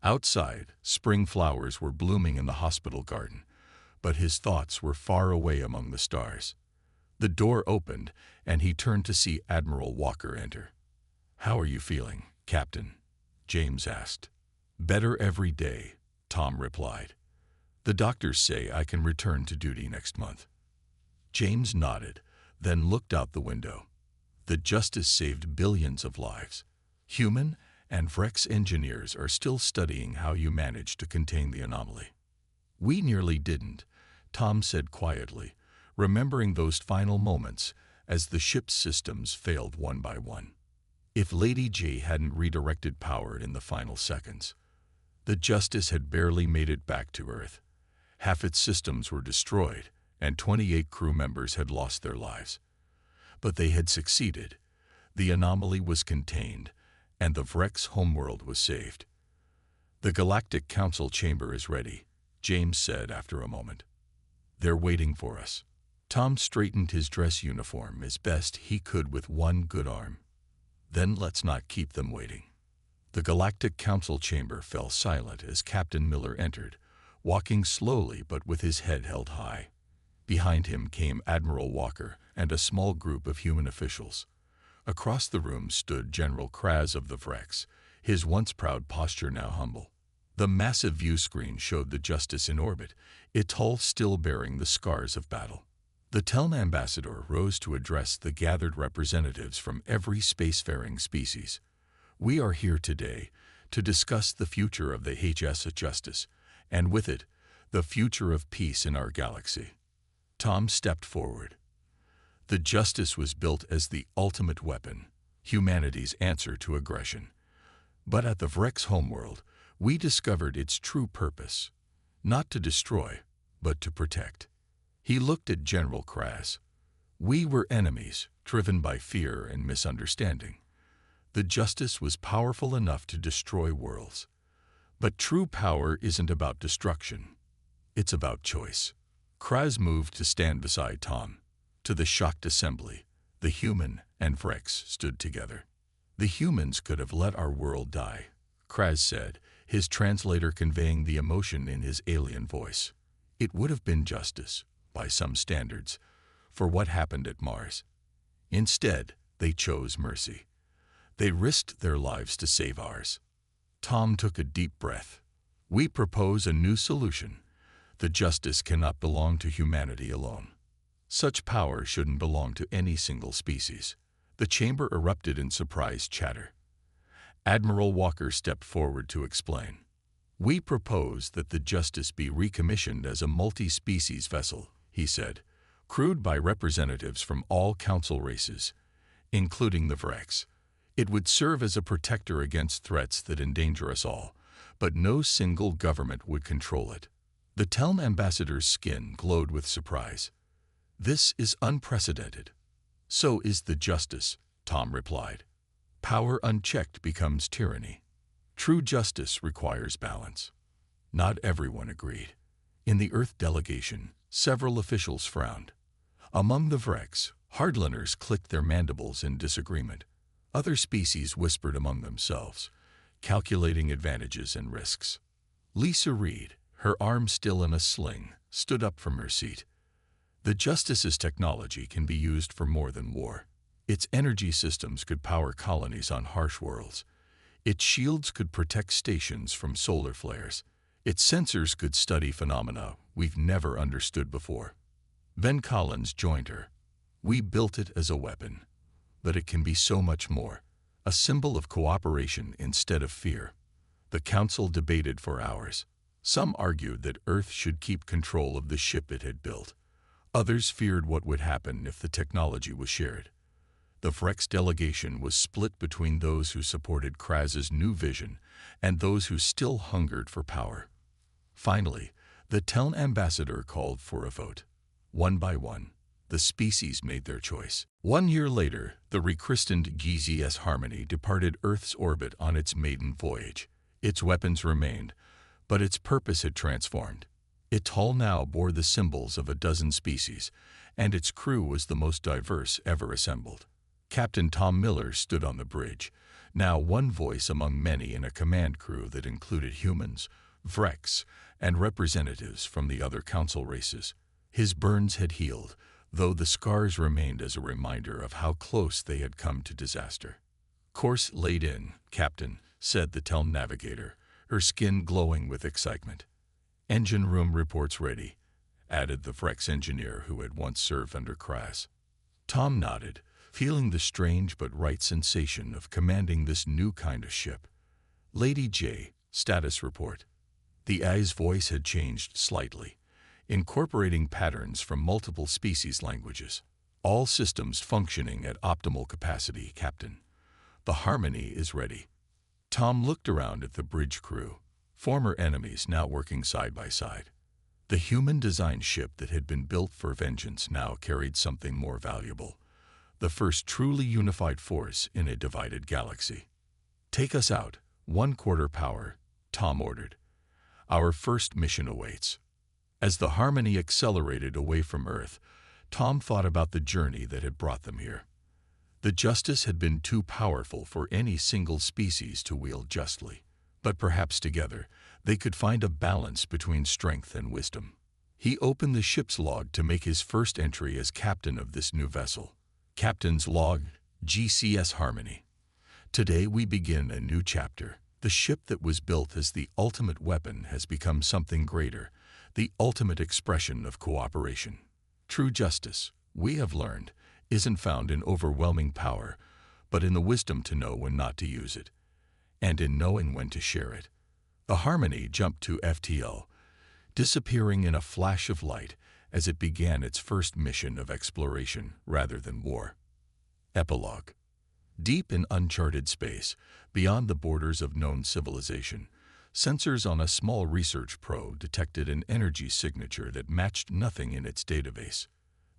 Outside, spring flowers were blooming in the hospital garden, but his thoughts were far away among the stars. The door opened, and he turned to see Admiral Walker enter. "How are you feeling, Captain?" James asked. "Better every day," Tom replied. "The doctors say I can return to duty next month." James nodded, then looked out the window. The Justice saved billions of lives. Human and Vrex engineers are still studying how you managed to contain the anomaly. "We nearly didn't," Tom said quietly, remembering those final moments as the ship's systems failed one by one. If Lady J hadn't redirected power in the final seconds, the Justice had barely made it back to Earth. Half its systems were destroyed, and 28 crew members had lost their lives. But they had succeeded. The anomaly was contained, and the Vrex homeworld was saved. "The Galactic Council chamber is ready," James said after a moment. "They're waiting for us." Tom straightened his dress uniform as best he could with one good arm. "Then let's not keep them waiting." The Galactic Council chamber fell silent as Captain Miller entered, walking slowly but with his head held high. Behind him came Admiral Walker and a small group of human officials. Across the room stood General Crusade of the Vrex, his once proud posture now humble. The massive view screen showed the Justice in orbit, its hull still bearing the scars of battle. The Teln ambassador rose to address the gathered representatives from every spacefaring species. "We are here today to discuss the future of the HS Justice, and with it, the future of peace in our galaxy." Tom stepped forward. The Justice was built as the ultimate weapon, humanity's answer to aggression. But at the Vrex homeworld, we discovered its true purpose, not to destroy, but to protect. He looked at General Crusade. "We were enemies, driven by fear and misunderstanding. The Justice was powerful enough to destroy worlds. But true power isn't about destruction. It's about choice." Crusade moved to stand beside Tom. To the shocked assembly, the human and Vrex stood together. "The humans could have let our world die," Crusade said, his translator conveying the emotion in his alien voice. "It would have been justice, by some standards, for what happened at Mars. Instead, they chose mercy. They risked their lives to save ours." Tom took a deep breath. "We propose a new solution. The Justice cannot belong to humanity alone. Such power shouldn't belong to any single species." The chamber erupted in surprised chatter. Admiral Walker stepped forward to explain. "We propose that the Justice be recommissioned as a multi-species vessel," he said, "crewed by representatives from all council races, including the Vrex. It would serve as a protector against threats that endanger us all, but no single government would control it." The Teln ambassador's skin glowed with surprise. "This is unprecedented." "So is the Justice," Tom replied. "Power unchecked becomes tyranny. True justice requires balance." Not everyone agreed. In the Earth delegation, several officials frowned. Among the Vrex, hardliners clicked their mandibles in disagreement. Other species whispered among themselves, calculating advantages and risks. Lisa Reed, her arm still in a sling, stood up from her seat. "The Justice's technology can be used for more than war. Its energy systems could power colonies on harsh worlds. Its shields could protect stations from solar flares. Its sensors could study phenomena we've never understood before." Ben Collins joined her. "We built it as a weapon, but it can be so much more, a symbol of cooperation instead of fear." The council debated for hours. Some argued that Earth should keep control of the ship it had built. Others feared what would happen if the technology was shared. The Vrex delegation was split between those who supported Crusade's new vision and those who still hungered for power. Finally, the Teln ambassador called for a vote. One by one, the species made their choice. 1 year later, the rechristened GZS Harmony departed Earth's orbit on its maiden voyage. Its weapons remained, but its purpose had transformed. Its hull now bore the symbols of a dozen species, and its crew was the most diverse ever assembled. Captain Tom Miller stood on the bridge, now one voice among many in a command crew that included humans, Vreks, and representatives from the other council races. His burns had healed, though the scars remained as a reminder of how close they had come to disaster. "Course laid in, Captain," said the Telm navigator, her skin glowing with excitement. "Engine room reports ready," added the Vreks engineer who had once served under Crusade. Tom nodded, feeling the strange but right sensation of commanding this new kind of ship. "Lady J, status report." The AI's voice had changed slightly, incorporating patterns from multiple species languages. "All systems functioning at optimal capacity, Captain. The Harmony is ready." Tom looked around at the bridge crew, former enemies now working side by side. The human-designed ship that had been built for vengeance now carried something more valuable, the first truly unified force in a divided galaxy. "Take us out, 1/4 power," Tom ordered. "Our first mission awaits." As the Harmony accelerated away from Earth, Tom thought about the journey that had brought them here. The justice had been too powerful for any single species to wield justly, but perhaps together they could find a balance between strength and wisdom. He opened the ship's log to make his first entry as captain of this new vessel. Captain's log, GCS Harmony. "Today we begin a new chapter. The ship that was built as the ultimate weapon has become something greater, the ultimate expression of cooperation. True justice, we have learned, isn't found in overwhelming power, but in the wisdom to know when not to use it, and in knowing when to share it." The Harmony jumped to FTL, disappearing in a flash of light as it began its first mission of exploration rather than war. Epilogue. Deep in uncharted space, beyond the borders of known civilization, sensors on a small research probe detected an energy signature that matched nothing in its database.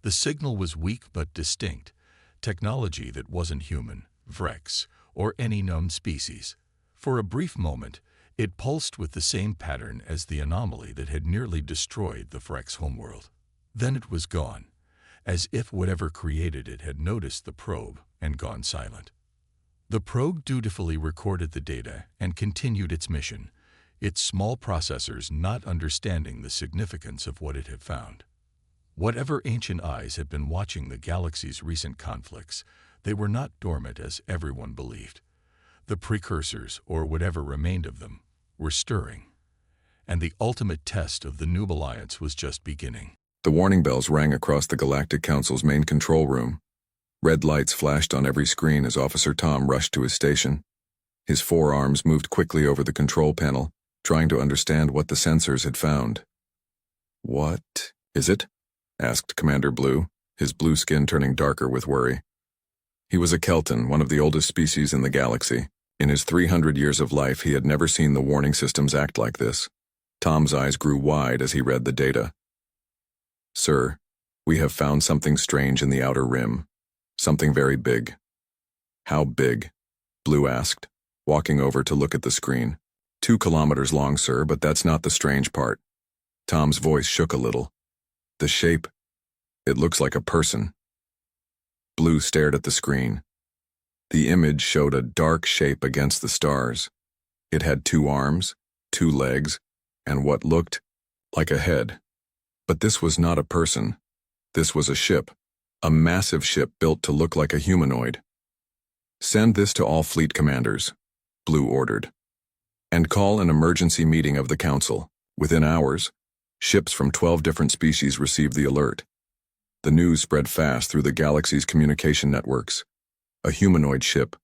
The signal was weak but distinct, technology that wasn't human, Vreks, or any known species. For a brief moment, it pulsed with the same pattern as the anomaly that had nearly destroyed the Vreks homeworld. Then it was gone, as if whatever created it had noticed the probe and gone silent. The probe dutifully recorded the data and continued its mission, its small processors not understanding the significance of what it had found. Whatever ancient eyes had been watching the galaxy's recent conflicts, they were not dormant as everyone believed. The precursors, or whatever remained of them, were stirring, and the ultimate test of the Noob Alliance was just beginning. The warning bells rang across the Galactic Council's main control room. Red lights flashed on every screen as Officer Tom rushed to his station. His forearms moved quickly over the control panel, trying to understand what the sensors had found. "What is it?" asked Commander Blue, his blue skin turning darker with worry. He was a Kelton, one of the oldest species in the galaxy. In his 300 years of life, he had never seen the warning systems act like this. Tom's eyes grew wide as he read the data. "Sir, we have found something strange in the outer rim. Something very big." "How big?" Blue asked, walking over to look at the screen. 2 kilometers long, sir, but that's not the strange part." Tom's voice shook a little. "The shape, it looks like a person." Blue stared at the screen. The image showed a dark shape against the stars. It had 2 arms, 2 legs, and what looked like a head. But this was not a person. This was a ship, a massive ship built to look like a humanoid. "Send this to all fleet commanders," Blue ordered, "and call an emergency meeting of the Council. Within hours, ships from 12 different species received the alert." The news spread fast through the galaxy's communication networks. A humanoid ship,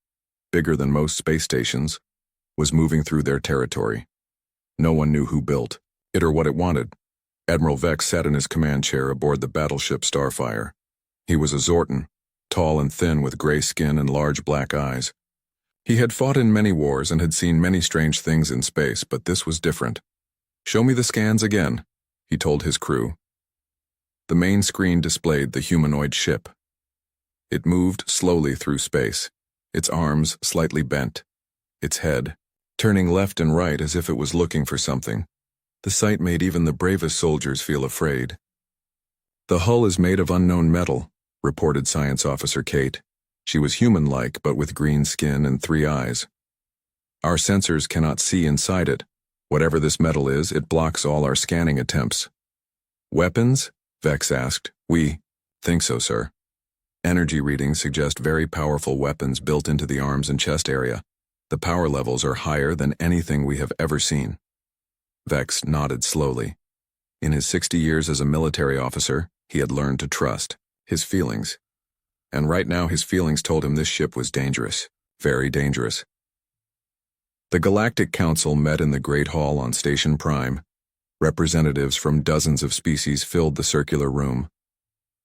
bigger than most space stations, was moving through their territory. No one knew who built it or what it wanted. Admiral Vex sat in his command chair aboard the battleship Starfire. He was a Zortan, tall and thin with gray skin and large black eyes. He had fought in many wars and had seen many strange things in space, but this was different. "Show me the scans again," he told his crew. The main screen displayed the humanoid ship. It moved slowly through space, its arms slightly bent, its head turning left and right as if it was looking for something. The sight made even the bravest soldiers feel afraid. "The hull is made of unknown metal," reported Science Officer Kate. She was human-like, but with green skin and 3 eyes. Our sensors cannot see inside it. Whatever this metal is, it blocks all our scanning attempts. Weapons? Vex asked. We think so, sir. Energy readings suggest very powerful weapons built into the arms and chest area. The power levels are higher than anything we have ever seen. Vex nodded slowly. In his 60 years as a military officer, he had learned to trust his feelings. And right now his feelings told him this ship was dangerous, very dangerous. The Galactic Council met in the Great Hall on Station Prime. Representatives from dozens of species filled the circular room.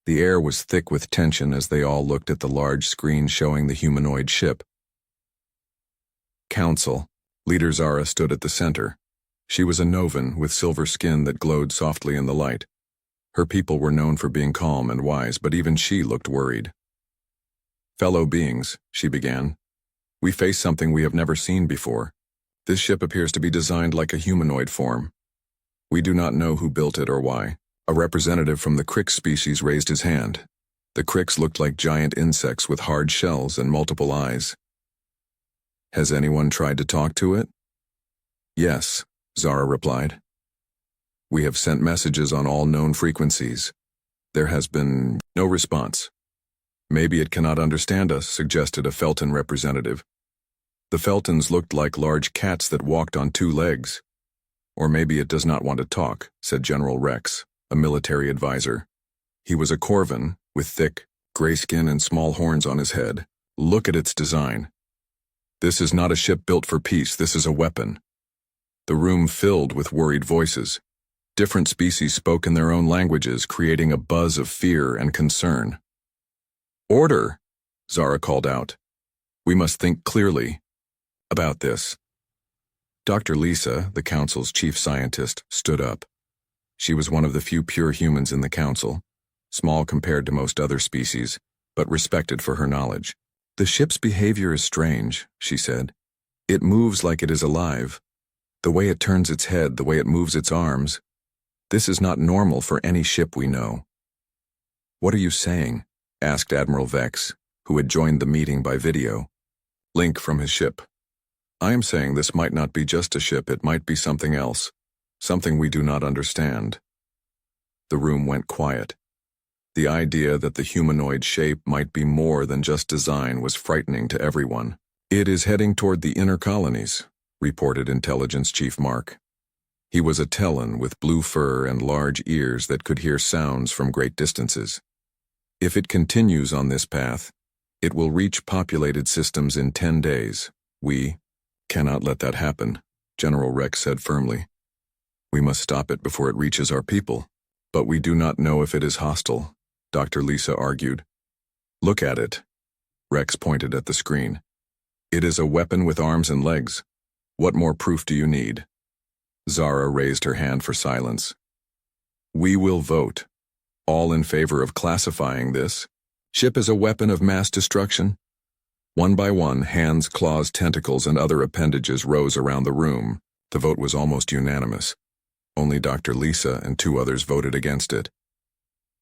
The air was thick with tension as they all looked at the large screen showing the humanoid ship. Council. Leader Zara stood at the center. She was a Novan with silver skin that glowed softly in the light. Her people were known for being calm and wise, but even she looked worried. Fellow beings, she began. We face something we have never seen before. This ship appears to be designed like a humanoid form. We do not know who built it or why. A representative from the Crix species raised his hand. The Crix looked like giant insects with hard shells and multiple eyes. Has anyone tried to talk to it? Yes, Zara replied. We have sent messages on all known frequencies. There has been no response. Maybe it cannot understand us, suggested a Felton representative. The Feltons looked like large cats that walked on 2 legs. Or maybe it does not want to talk, said General Rex, a military advisor. He was a Corvan, with thick, gray skin and small horns on his head. Look at its design. This is not a ship built for peace, this is a weapon. The room filled with worried voices. Different species spoke in their own languages, creating a buzz of fear and concern. Order, Zara called out. We must think clearly about this. Dr. Lisa, the council's chief scientist, stood up. She was one of the few pure humans in the council, small compared to most other species, but respected for her knowledge. The ship's behavior is strange, she said. It moves like it is alive. The way it turns its head, the way it moves its arms. This is not normal for any ship we know. What are you saying? Asked Admiral Vex, who had joined the meeting by video. Link from his ship. I am saying this might not be just a ship, it might be something else. Something we do not understand. The room went quiet. The idea that the humanoid shape might be more than just design was frightening to everyone. It is heading toward the inner colonies, reported Intelligence Chief Mark. He was a Tellan with blue fur and large ears that could hear sounds from great distances. If it continues on this path, it will reach populated systems in 10 days. We cannot let that happen, General Rex said firmly. We must stop it before it reaches our people. But we do not know if it is hostile, Dr. Lisa argued. Look at it. Rex pointed at the screen. It is a weapon with arms and legs. What more proof do you need? Zara raised her hand for silence. We will vote. All in favor of classifying this ship as a weapon of mass destruction? One by one, hands, claws, tentacles, and other appendages rose around the room. The vote was almost unanimous. Only Dr. Lisa and 2 others voted against it.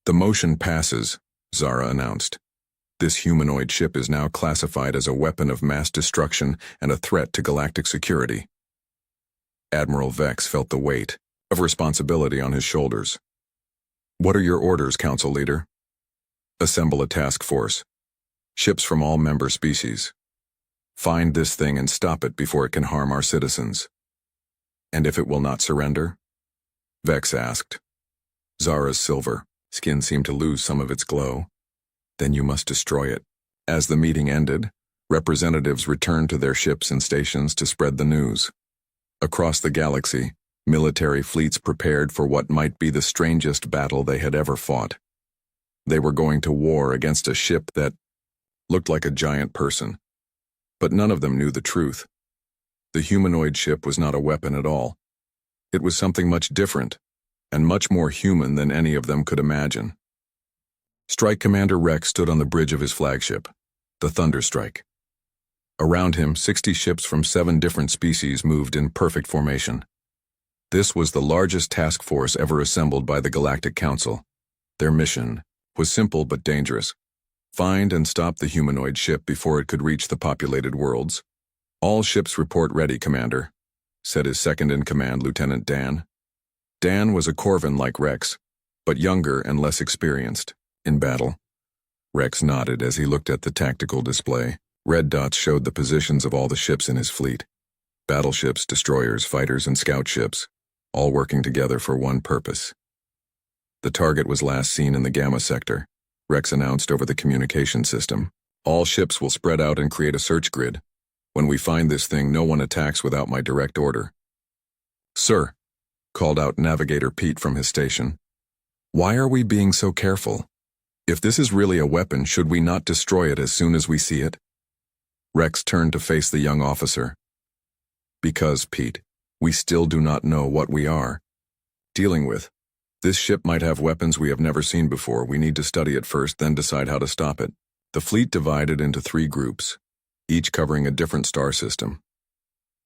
The motion passes, Zara announced. This humanoid ship is now classified as a weapon of mass destruction and a threat to galactic security. Admiral Vex felt the weight of responsibility on his shoulders. What are your orders, Council Leader? Assemble a task force. Ships from all member species. Find this thing and stop it before it can harm our citizens. And if it will not surrender? Vex asked. Zara's silver skin seemed to lose some of its glow. Then you must destroy it. As the meeting ended, representatives returned to their ships and stations to spread the news. Across the galaxy, military fleets prepared for what might be the strangest battle they had ever fought. They were going to war against a ship that looked like a giant person. But none of them knew the truth. The humanoid ship was not a weapon at all. It was something much different, and much more human than any of them could imagine. Strike Commander Rex stood on the bridge of his flagship, the Thunderstrike. Around him, 60 ships from 7 different species moved in perfect formation. This was the largest task force ever assembled by the Galactic Council. Their mission was simple but dangerous. Find and stop the humanoid ship before it could reach the populated worlds. All ships report ready, Commander, said his second-in-command, Lieutenant Dan. Dan was a Corvan like Rex, but younger and less experienced in battle. Rex nodded as he looked at the tactical display. Red dots showed the positions of all the ships in his fleet. Battleships, destroyers, fighters, and scout ships, all working together for one purpose. The target was last seen in the Gamma sector. Rex announced over the communication system. All ships will spread out and create a search grid. When we find this thing, no one attacks without my direct order. Sir, called out Navigator Pete from his station. Why are we being so careful? If this is really a weapon, should we not destroy it as soon as we see it? Rex turned to face the young officer. Because, Pete, we still do not know what we are dealing with. This ship might have weapons we have never seen before. We need to study it first, then decide how to stop it. The fleet divided into 3 groups, each covering a different star system.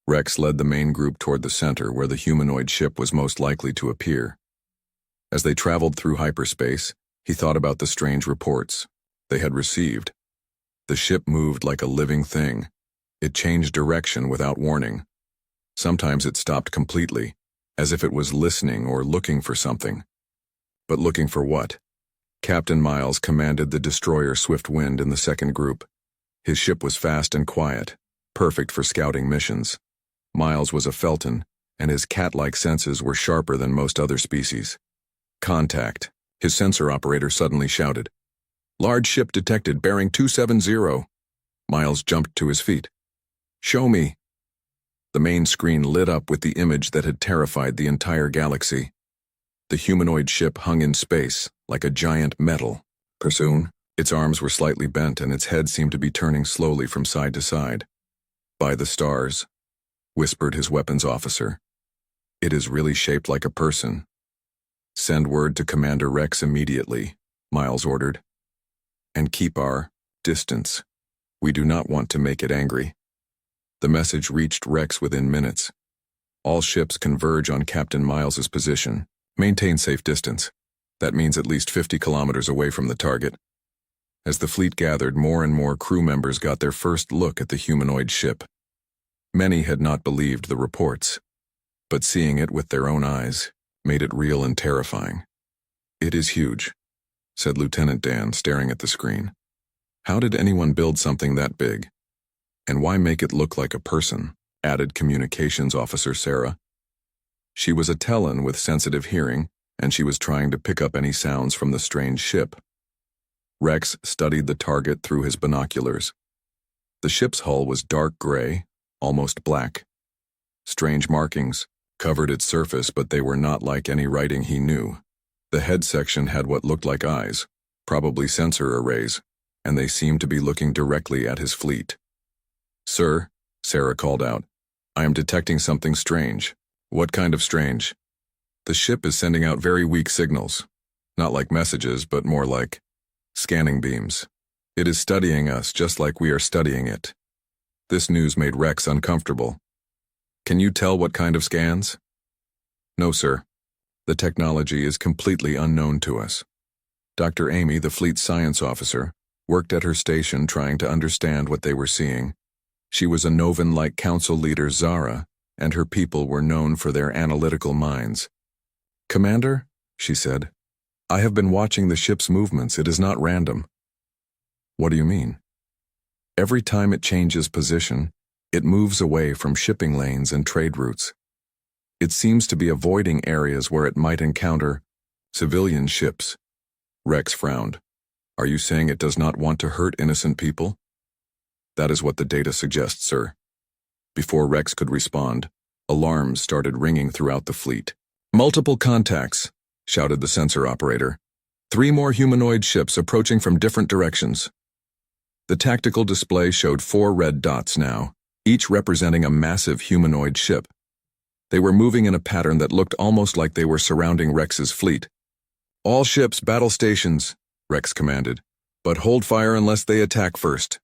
Rex led the main group toward the center, where the humanoid ship was most likely to appear. As they traveled through hyperspace, he thought about the strange reports they had received. The ship moved like a living thing. It changed direction without warning. Sometimes it stopped completely, as if it was listening or looking for something. But looking for what? Captain Miles commanded the destroyer Swift Wind in the second group. His ship was fast and quiet, perfect for scouting missions. Miles was a Felton, and his cat-like senses were sharper than most other species. Contact, his sensor operator suddenly shouted. Large ship detected, bearing 270. Miles jumped to his feet. Show me. The main screen lit up with the image that had terrified the entire galaxy. The humanoid ship hung in space, like a giant metal pursuit. Its arms were slightly bent and its head seemed to be turning slowly from side to side. By the stars, whispered his weapons officer. It is really shaped like a person. Send word to Commander Rex immediately, Miles ordered. And keep our distance. We do not want to make it angry. The message reached Rex within minutes. All ships converge on Captain Miles's position. Maintain safe distance. That means at least 50 kilometers away from the target. As the fleet gathered, more and more crew members got their first look at the humanoid ship. Many had not believed the reports, but seeing it with their own eyes made it real and terrifying. It is huge, said Lieutenant Dan, staring at the screen. How did anyone build something that big? And why make it look like a person? Added Communications Officer Sarah. She was a Tellan with sensitive hearing, and she was trying to pick up any sounds from the strange ship. Rex studied the target through his binoculars. The ship's hull was dark gray, almost black. Strange markings covered its surface, but they were not like any writing he knew. The head section had what looked like eyes, probably sensor arrays, and they seemed to be looking directly at his fleet. Sir, Sarah called out, I am detecting something strange. What kind of strange? The ship is sending out very weak signals. Not like messages, but more like scanning beams. It is studying us just like we are studying it. This news made Rex uncomfortable. Can you tell what kind of scans? No, sir. The technology is completely unknown to us. Dr. Amy, the fleet science officer, worked at her station trying to understand what they were seeing. She was a Novan-like council leader, Zara, and her people were known for their analytical minds. Commander, she said, I have been watching the ship's movements. It is not random. What do you mean? Every time it changes position, it moves away from shipping lanes and trade routes. It seems to be avoiding areas where it might encounter civilian ships. Rex frowned. Are you saying it does not want to hurt innocent people? That is what the data suggests, sir. Before Rex could respond, alarms started ringing throughout the fleet. Multiple contacts, shouted the sensor operator. 3 more humanoid ships approaching from different directions. The tactical display showed 4 red dots now, each representing a massive humanoid ship. They were moving in a pattern that looked almost like they were surrounding Rex's fleet. All ships, battle stations, Rex commanded, but hold fire unless they attack first.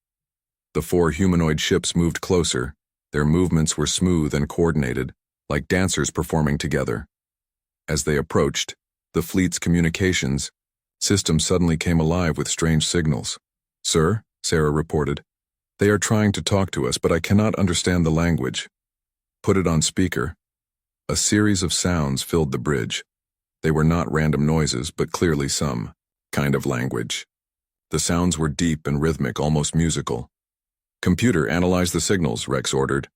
The 4 humanoid ships moved closer. Their movements were smooth and coordinated, like dancers performing together. As they approached, the fleet's communications system suddenly came alive with strange signals. Sir, Sarah reported. They are trying to talk to us, but I cannot understand the language. Put it on speaker. A series of sounds filled the bridge. They were not random noises, but clearly some kind of language. The sounds were deep and rhythmic, almost musical. Computer, analyze the signals, Rex ordered.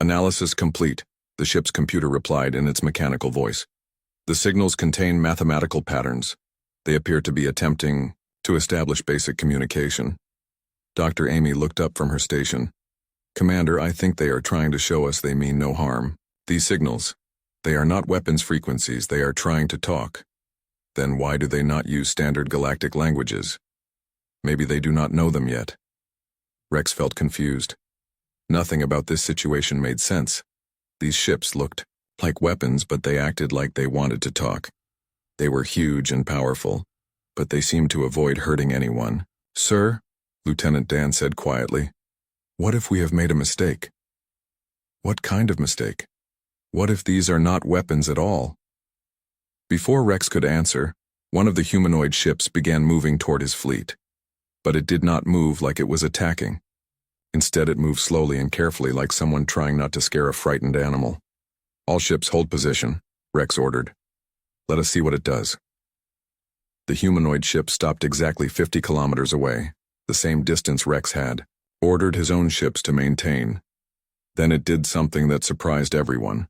Analysis complete, the ship's computer replied in its mechanical voice. The signals contain mathematical patterns. They appear to be attempting to establish basic communication. Dr. Amy looked up from her station. Commander, I think they are trying to show us they mean no harm. These signals, they are not weapons frequencies, they are trying to talk. Then why do they not use standard galactic languages? Maybe they do not know them yet. Rex felt confused. Nothing about this situation made sense. These ships looked like weapons, but they acted like they wanted to talk. They were huge and powerful, but they seemed to avoid hurting anyone. Sir, Lieutenant Dan said quietly, what if we have made a mistake? What kind of mistake? What if these are not weapons at all? Before Rex could answer, one of the humanoid ships began moving toward his fleet. But it did not move like it was attacking. Instead, it moved slowly and carefully, like someone trying not to scare a frightened animal. All ships hold position, Rex ordered. Let us see what it does. The humanoid ship stopped exactly 50 kilometers away, the same distance Rex had, ordered his own ships to maintain. Then it did something that surprised everyone.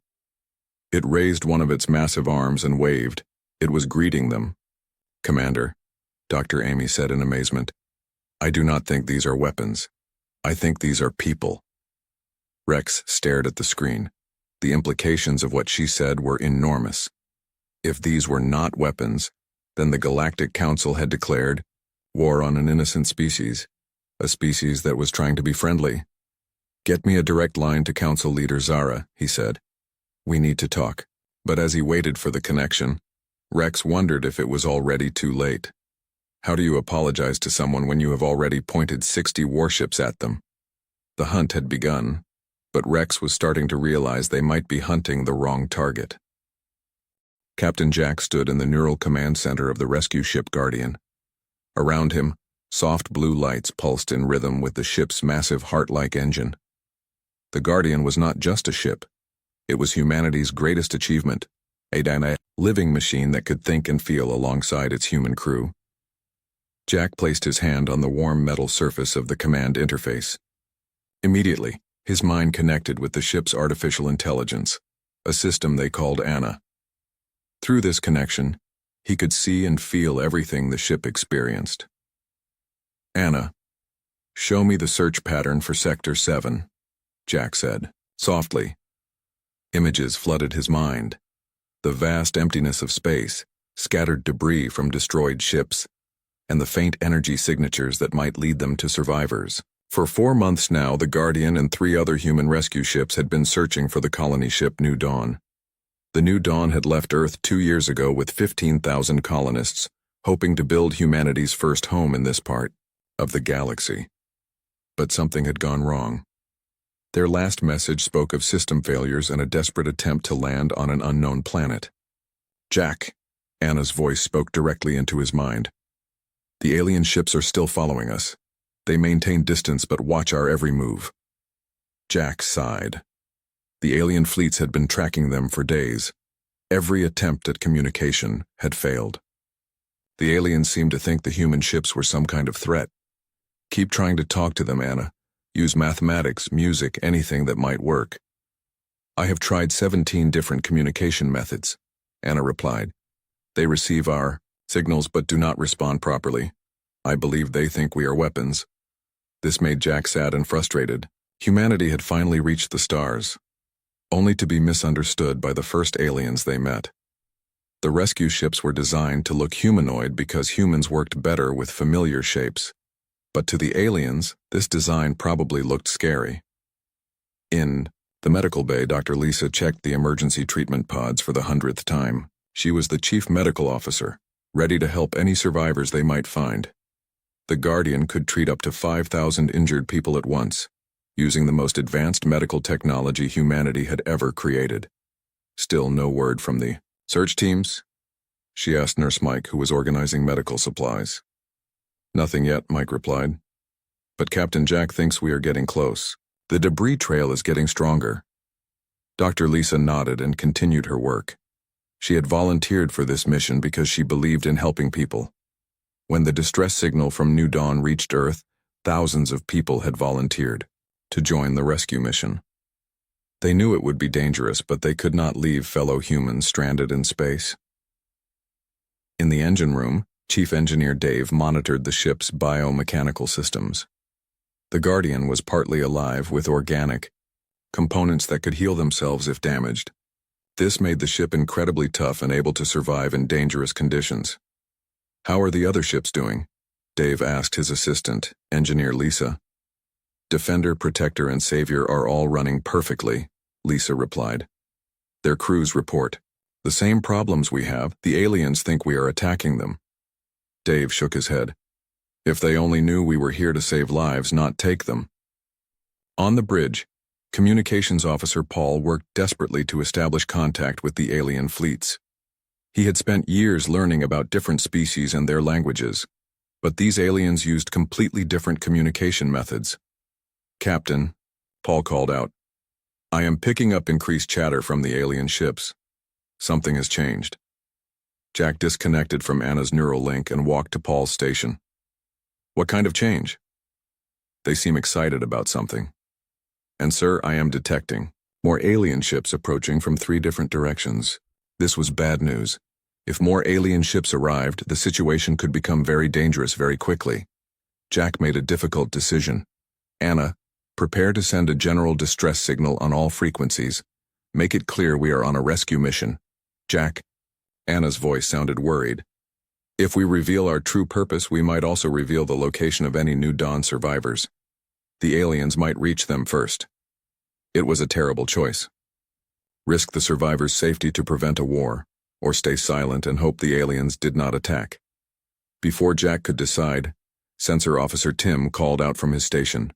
It raised one of its massive arms and waved. It was greeting them. Commander, Dr. Amy said in amazement, I do not think these are weapons. I think these are people. Rex stared at the screen. The implications of what she said were enormous. If these were not weapons, then the Galactic Council had declared war on an innocent species, a species that was trying to be friendly. Get me a direct line to Council Leader Zara, he said. We need to talk. But as he waited for the connection, Rex wondered if it was already too late. How do you apologize to someone when you have already pointed 60 warships at them? The hunt had begun, but Rex was starting to realize they might be hunting the wrong target. Captain Jack stood in the neural command center of the rescue ship Guardian. Around him, soft blue lights pulsed in rhythm with the ship's massive heart-like engine. The Guardian was not just a ship. It was humanity's greatest achievement, a dynamic living machine that could think and feel alongside its human crew. Jack placed his hand on the warm metal surface of the command interface. Immediately, his mind connected with the ship's artificial intelligence, a system they called Anna. Through this connection, he could see and feel everything the ship experienced. Anna, show me the search pattern for Sector 7, Jack said, softly. Images flooded his mind. The vast emptiness of space, scattered debris from destroyed ships, and the faint energy signatures that might lead them to survivors. For 4 months now, the Guardian and 3 other human rescue ships had been searching for the colony ship New Dawn. The New Dawn had left Earth 2 years ago with 15,000 colonists, hoping to build humanity's first home in this part of the galaxy. But something had gone wrong. Their last message spoke of system failures and a desperate attempt to land on an unknown planet. Jack, Anna's voice spoke directly into his mind. The alien ships are still following us. They maintain distance but watch our every move. Jack sighed. The alien fleets had been tracking them for days. Every attempt at communication had failed. The aliens seemed to think the human ships were some kind of threat. Keep trying to talk to them, Anna. Use mathematics, music, anything that might work. I have tried 17 different communication methods, Anna replied. They receive our signals but do not respond properly. I believe they think we are weapons. This made Jack sad and frustrated. Humanity had finally reached the stars, only to be misunderstood by the first aliens they met. The rescue ships were designed to look humanoid because humans worked better with familiar shapes. But to the aliens, this design probably looked scary. In the medical bay, Dr. Lisa checked the emergency treatment pods for the 100th time. She was the chief medical officer, ready to help any survivors they might find. The Guardian could treat up to 5,000 injured people at once, using the most advanced medical technology humanity had ever created. Still no word from the search teams? She asked Nurse Mike, who was organizing medical supplies. Nothing yet, Mike replied. But Captain Jack thinks we are getting close. The debris trail is getting stronger. Dr. Lisa nodded and continued her work. She had volunteered for this mission because she believed in helping people. When the distress signal from New Dawn reached Earth, thousands of people had volunteered to join the rescue mission. They knew it would be dangerous, but they could not leave fellow humans stranded in space. In the engine room, Chief Engineer Dave monitored the ship's biomechanical systems. The Guardian was partly alive with organic components that could heal themselves if damaged. This made the ship incredibly tough and able to survive in dangerous conditions. "How are the other ships doing?" Dave asked his assistant, Engineer Lisa. "Defender, Protector, and Savior are all running perfectly," Lisa replied. "Their crews report the same problems we have. The aliens think we are attacking them." Dave shook his head. "If they only knew we were here to save lives, not take them." On the bridge, Communications Officer Paul worked desperately to establish contact with the alien fleets. He had spent years learning about different species and their languages, but these aliens used completely different communication methods. "Captain," Paul called out, "I am picking up increased chatter from the alien ships. Something has changed." Jack disconnected from Anna's neural link and walked to Paul's station. "What kind of change?" "They seem excited about something. And sir, I am detecting more alien ships approaching from 3 different directions. This was bad news. If more alien ships arrived, the situation could become very dangerous very quickly." Jack made a difficult decision. "Anna, prepare to send a general distress signal on all frequencies. Make it clear we are on a rescue mission." "Jack," Anna's voice sounded worried, "if we reveal our true purpose, we might also reveal the location of any New Dawn survivors. The aliens might reach them first." It was a terrible choice. Risk the survivors' safety to prevent a war, or stay silent and hope the aliens did not attack. Before Jack could decide, Sensor Officer Tim called out from his station.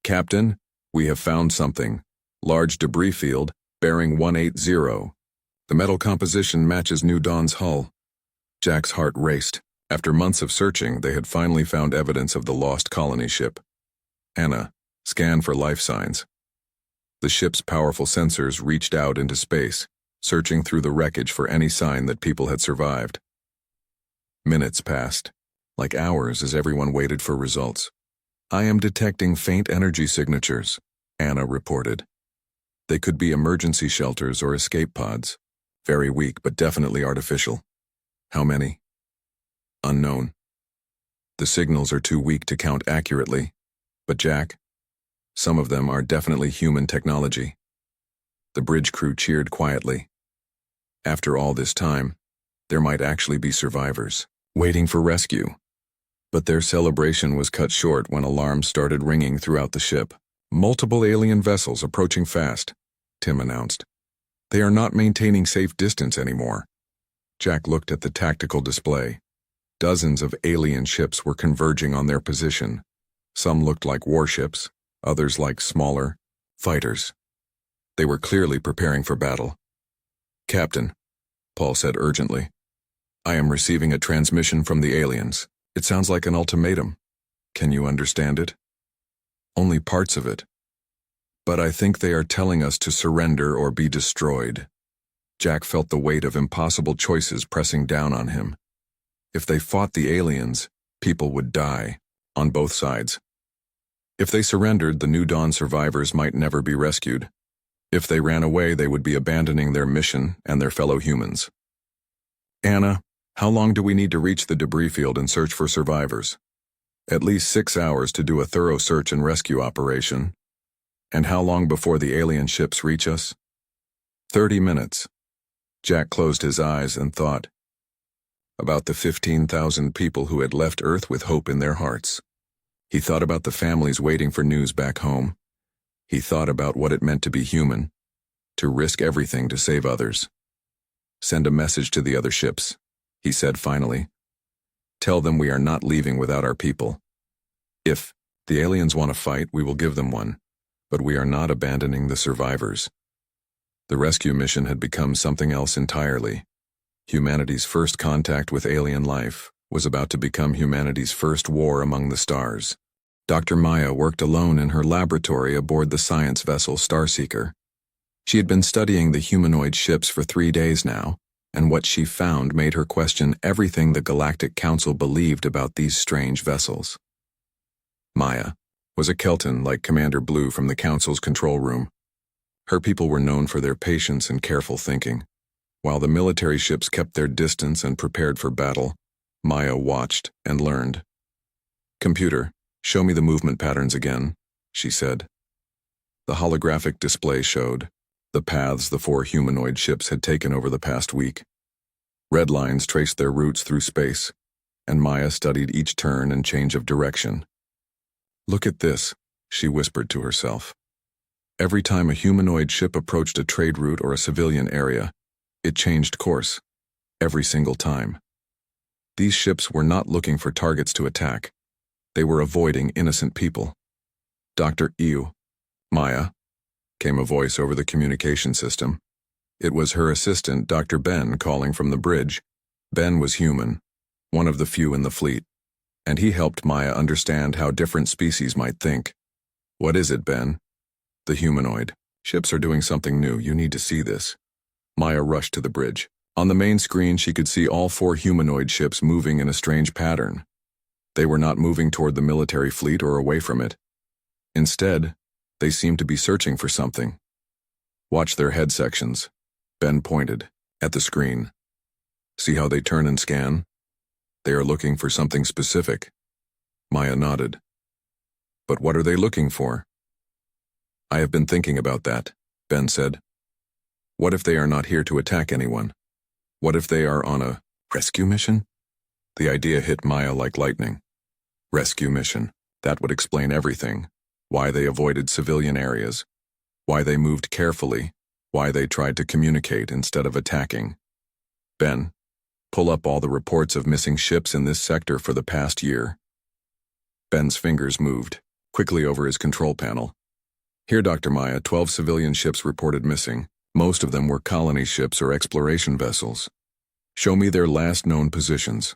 "Captain, we have found something. Large debris field, bearing 180. The metal composition matches New Dawn's hull." Jack's heart raced. After months of searching, they had finally found evidence of the lost colony ship. "Anna, scan for life signs." The ship's powerful sensors reached out into space, searching through the wreckage for any sign that people had survived. Minutes passed, like hours as everyone waited for results. "I am detecting faint energy signatures," Anna reported. "They could be emergency shelters or escape pods. Very weak, but definitely artificial." "How many?" "Unknown. The signals are too weak to count accurately. But Jack, some of them are definitely human technology." The bridge crew cheered quietly. After all this time, there might actually be survivors, waiting for rescue. But their celebration was cut short when alarms started ringing throughout the ship. "Multiple alien vessels approaching fast," Tim announced. "They are not maintaining safe distance anymore." Jack looked at the tactical display. Dozens of alien ships were converging on their position. Some looked like warships, others like smaller fighters. They were clearly preparing for battle. "Captain," Paul said urgently, "I am receiving a transmission from the aliens. It sounds like an ultimatum. Can you understand it?" "Only parts of it. But I think they are telling us to surrender or be destroyed." Jack felt the weight of impossible choices pressing down on him. If they fought the aliens, people would die, on both sides. If they surrendered, the New Dawn survivors might never be rescued. If they ran away, they would be abandoning their mission and their fellow humans. "Anna, how long do we need to reach the debris field and search for survivors?" "At least 6 hours to do a thorough search and rescue operation." "And how long before the alien ships reach us?" 30 minutes. Jack closed his eyes and thought about the 15,000 people who had left Earth with hope in their hearts. He thought about the families waiting for news back home. He thought about what it meant to be human, to risk everything to save others. "Send a message to the other ships," he said finally. "Tell them we are not leaving without our people. If the aliens want to fight, we will give them one, but we are not abandoning the survivors." The rescue mission had become something else entirely. Humanity's first contact with alien life was about to become humanity's first war among the stars. Dr. Maya worked alone in her laboratory aboard the science vessel Starseeker. She had been studying the humanoid ships for 3 days now, and what she found made her question everything the Galactic Council believed about these strange vessels. Maya was a Kelton like Commander Blue from the Council's control room. Her people were known for their patience and careful thinking. While the military ships kept their distance and prepared for battle, Maya watched and learned. "Computer, show me the movement patterns again," she said. The holographic display showed the paths the 4 humanoid ships had taken over the past week. Red lines traced their routes through space, and Maya studied each turn and change of direction. "Look at this," she whispered to herself. Every time a humanoid ship approached a trade route or a civilian area, it changed course. Every single time. These ships were not looking for targets to attack. They were avoiding innocent people. "Dr. Ew. Maya," came a voice over the communication system. It was her assistant, Dr. Ben, calling from the bridge. Ben was human, one of the few in the fleet, and he helped Maya understand how different species might think. "What is it, Ben?" "The humanoid. Ships are doing something new. You need to see this." Maya rushed to the bridge. On the main screen, she could see all 4 humanoid ships moving in a strange pattern. They were not moving toward the military fleet or away from it. Instead, they seemed to be searching for something. "Watch their head sections." Ben pointed at the screen. "See how they turn and scan? They are looking for something specific." Maya nodded. "But what are they looking for?" "I have been thinking about that," Ben said. "What if they are not here to attack anyone? What if they are on a rescue mission?" The idea hit Maya like lightning. Rescue mission. That would explain everything. Why they avoided civilian areas. Why they moved carefully. Why they tried to communicate instead of attacking. "Ben, pull up all the reports of missing ships in this sector for the past year." Ben's fingers moved quickly over his control panel. "Here, Dr. Maya, 12 civilian ships reported missing. Most of them were colony ships or exploration vessels. Show me their last known positions."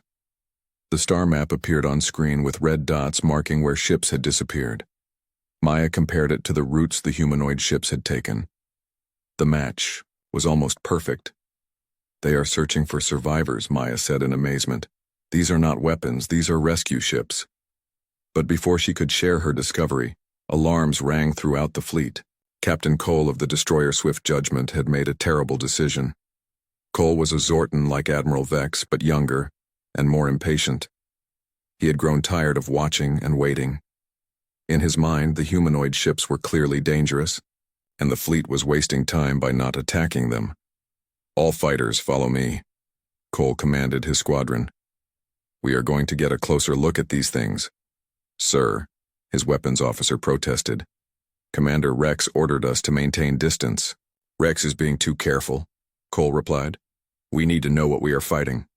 The star map appeared on screen with red dots marking where ships had disappeared. Maya compared it to the routes the humanoid ships had taken. The match was almost perfect. "They are searching for survivors," Maya said in amazement. "These are not weapons, these are rescue ships." But before she could share her discovery, alarms rang throughout the fleet. Captain Cole of the destroyer Swift Judgment had made a terrible decision. Cole was a Zorton like Admiral Vex, but younger and more impatient. He had grown tired of watching and waiting. In his mind, the humanoid ships were clearly dangerous, and the fleet was wasting time by not attacking them. "All fighters, follow me," Cole commanded his squadron. "We are going to get a closer look at these things." "Sir," his weapons officer protested. "Commander Rex ordered us to maintain distance." "Rex is being too careful," Cole replied. "We need to know what we are fighting."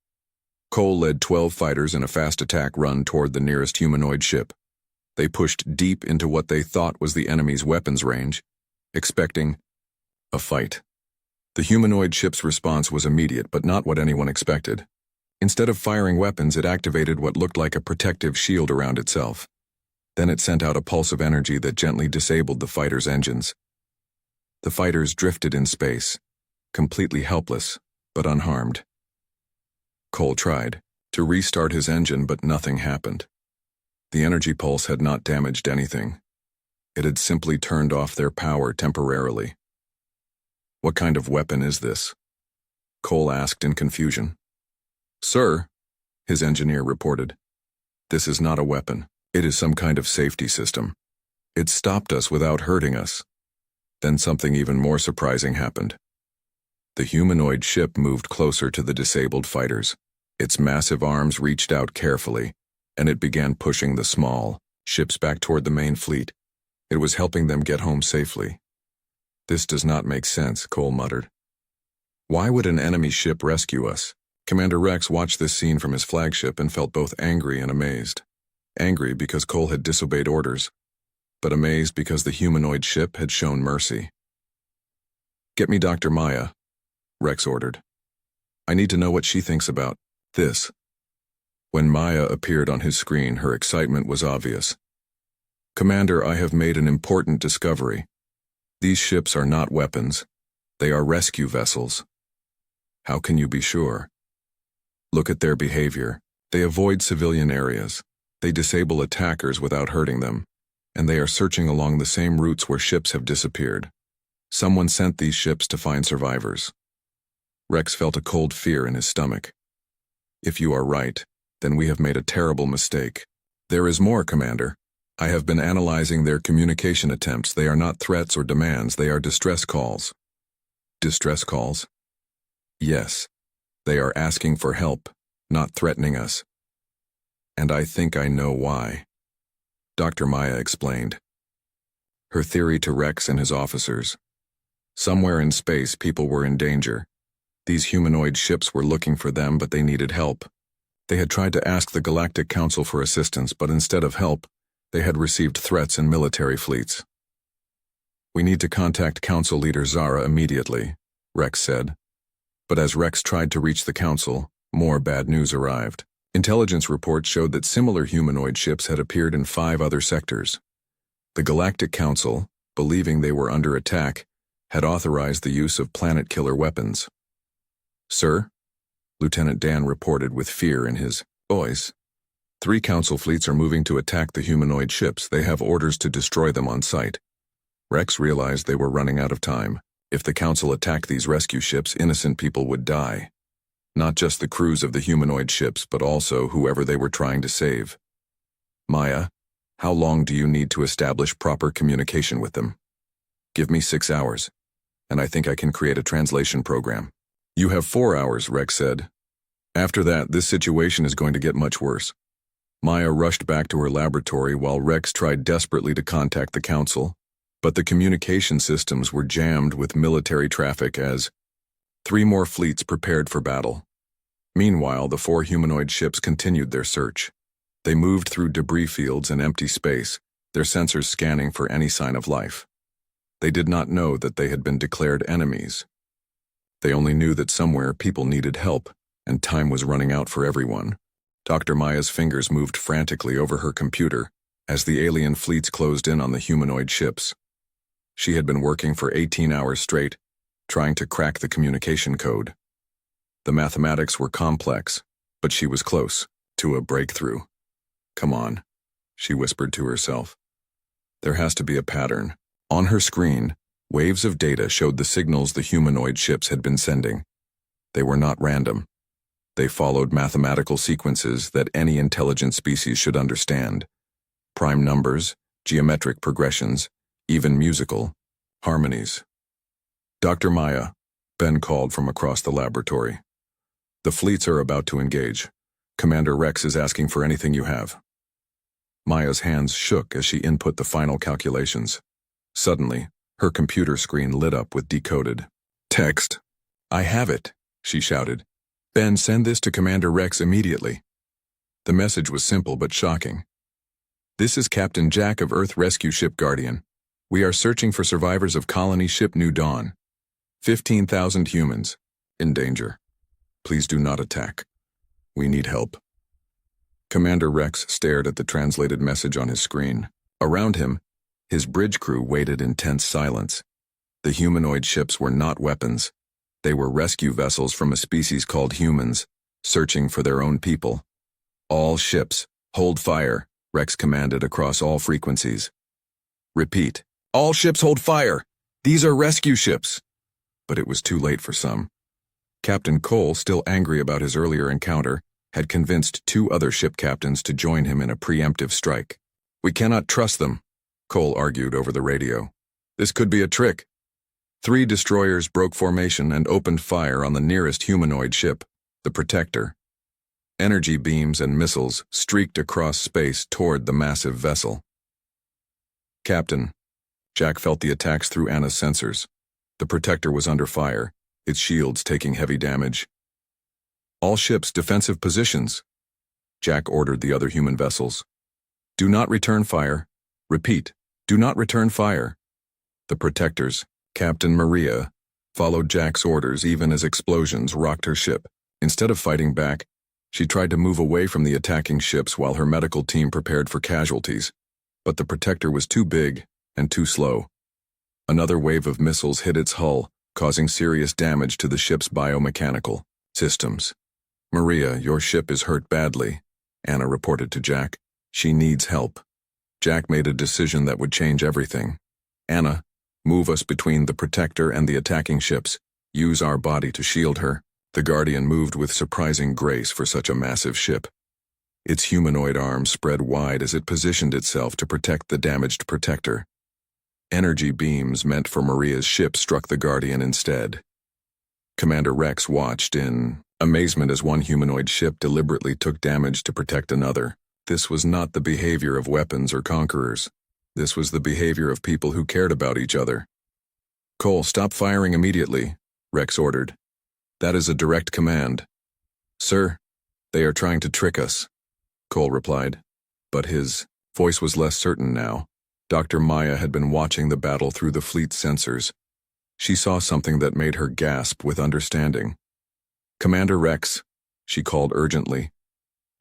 Cole led 12 fighters in a fast attack run toward the nearest humanoid ship. They pushed deep into what they thought was the enemy's weapons range, expecting a fight. The humanoid ship's response was immediate, but not what anyone expected. Instead of firing weapons, it activated what looked like a protective shield around itself. Then it sent out a pulse of energy that gently disabled the fighters' engines. The fighters drifted in space, completely helpless, but unharmed. Cole tried to restart his engine, but nothing happened. The energy pulse had not damaged anything. It had simply turned off their power temporarily. "What kind of weapon is this?" Cole asked in confusion. "Sir," his engineer reported, "this is not a weapon. It is some kind of safety system. It stopped us without hurting us." Then something even more surprising happened. The humanoid ship moved closer to the disabled fighters. Its massive arms reached out carefully, and it began pushing the small ships back toward the main fleet. It was helping them get home safely. "This does not make sense," Cole muttered. "Why would an enemy ship rescue us?" Commander Rex watched this scene from his flagship and felt both angry and amazed. Angry because Cole had disobeyed orders, but amazed because the humanoid ship had shown mercy. "Get me Dr. Maya," Rex ordered. "I need to know what she thinks about this." When Maya appeared on his screen, her excitement was obvious. Commander, I have made an important discovery. These ships are not weapons. They are rescue vessels. How can you be sure? Look at their behavior. They avoid civilian areas. They disable attackers without hurting them. And they are searching along the same routes where ships have disappeared. Someone sent these ships to find survivors. Rex felt a cold fear in his stomach. If you are right, then we have made a terrible mistake. There is more, Commander. I have been analyzing their communication attempts. They are not threats or demands, they are distress calls. Distress calls? Yes. They are asking for help, not threatening us. And I think I know why. Dr. Maya explained. Her theory to Rex and his officers. Somewhere in space, people were in danger. These humanoid ships were looking for them, but they needed help. They had tried to ask the Galactic Council for assistance, but instead of help, they had received threats and military fleets. We need to contact Council Leader Zara immediately, Rex said. But as Rex tried to reach the Council, more bad news arrived. Intelligence reports showed that similar humanoid ships had appeared in 5 other sectors. The Galactic Council, believing they were under attack, had authorized the use of planet-killer weapons. Sir? Lieutenant Dan reported with fear in his voice. 3 Council fleets are moving to attack the humanoid ships. They have orders to destroy them on sight. Rex realized they were running out of time. If the Council attacked these rescue ships, innocent people would die. Not just the crews of the humanoid ships, but also whoever they were trying to save. Maya, how long do you need to establish proper communication with them? Give me 6 hours, and I think I can create a translation program. You have 4 hours, Rex said. After that, this situation is going to get much worse. Maya rushed back to her laboratory while Rex tried desperately to contact the Council, but the communication systems were jammed with military traffic as 3 more fleets prepared for battle. Meanwhile, the 4 humanoid ships continued their search. They moved through debris fields and empty space, their sensors scanning for any sign of life. They did not know that they had been declared enemies. They only knew that somewhere people needed help, and time was running out for everyone. Dr. Maya's fingers moved frantically over her computer as the alien fleets closed in on the humanoid ships. She had been working for 18 hours straight, trying to crack the communication code. The mathematics were complex, but she was close to a breakthrough. Come on, she whispered to herself. There has to be a pattern. On her screen, waves of data showed the signals the humanoid ships had been sending. They were not random. They followed mathematical sequences that any intelligent species should understand. Prime numbers, geometric progressions, even musical harmonies. Dr. Maya, Ben called from across the laboratory. The fleets are about to engage. Commander Rex is asking for anything you have. Maya's hands shook as she input the final calculations. Suddenly, her computer screen lit up with decoded text. I have it, she shouted. Ben, send this to Commander Rex immediately. The message was simple but shocking. This is Captain Jack of Earth Rescue Ship Guardian. We are searching for survivors of colony ship New Dawn. 15,000 humans in danger. Please do not attack. We need help. Commander Rex stared at the translated message on his screen. Around him, his bridge crew waited in tense silence. The humanoid ships were not weapons. They were rescue vessels from a species called humans, searching for their own people. All ships, hold fire, Rex commanded across all frequencies. Repeat, all ships hold fire. These are rescue ships. But it was too late for some. Captain Cole, still angry about his earlier encounter, had convinced 2 other ship captains to join him in a preemptive strike. We cannot trust them, Cole argued over the radio. This could be a trick. 3 destroyers broke formation and opened fire on the nearest humanoid ship, the Protector. Energy beams and missiles streaked across space toward the massive vessel. Captain, Jack felt the attacks through Anna's sensors. The Protector was under fire, its shields taking heavy damage. All ships defensive positions, Jack ordered the other human vessels. Do not return fire. Repeat, do not return fire. The Protectors, Captain Maria, followed Jack's orders even as explosions rocked her ship. Instead of fighting back, she tried to move away from the attacking ships while her medical team prepared for casualties. But the Protector was too big and too slow. Another wave of missiles hit its hull, causing serious damage to the ship's biomechanical systems. "Maria, your ship is hurt badly," Anna reported to Jack. "She needs help." Jack made a decision that would change everything. "Anna, move us between the Protector and the attacking ships. Use our body to shield her." The Guardian moved with surprising grace for such a massive ship. Its humanoid arms spread wide as it positioned itself to protect the damaged Protector. Energy beams meant for Maria's ship struck the Guardian instead. Commander Rex watched in amazement as one humanoid ship deliberately took damage to protect another. This was not the behavior of weapons or conquerors. This was the behavior of people who cared about each other. "Cole, stop firing immediately," Rex ordered. "That is a direct command." "Sir, they are trying to trick us," Cole replied. But his voice was less certain now. Dr. Maya had been watching the battle through the fleet's sensors. She saw something that made her gasp with understanding. "Commander Rex," she called urgently.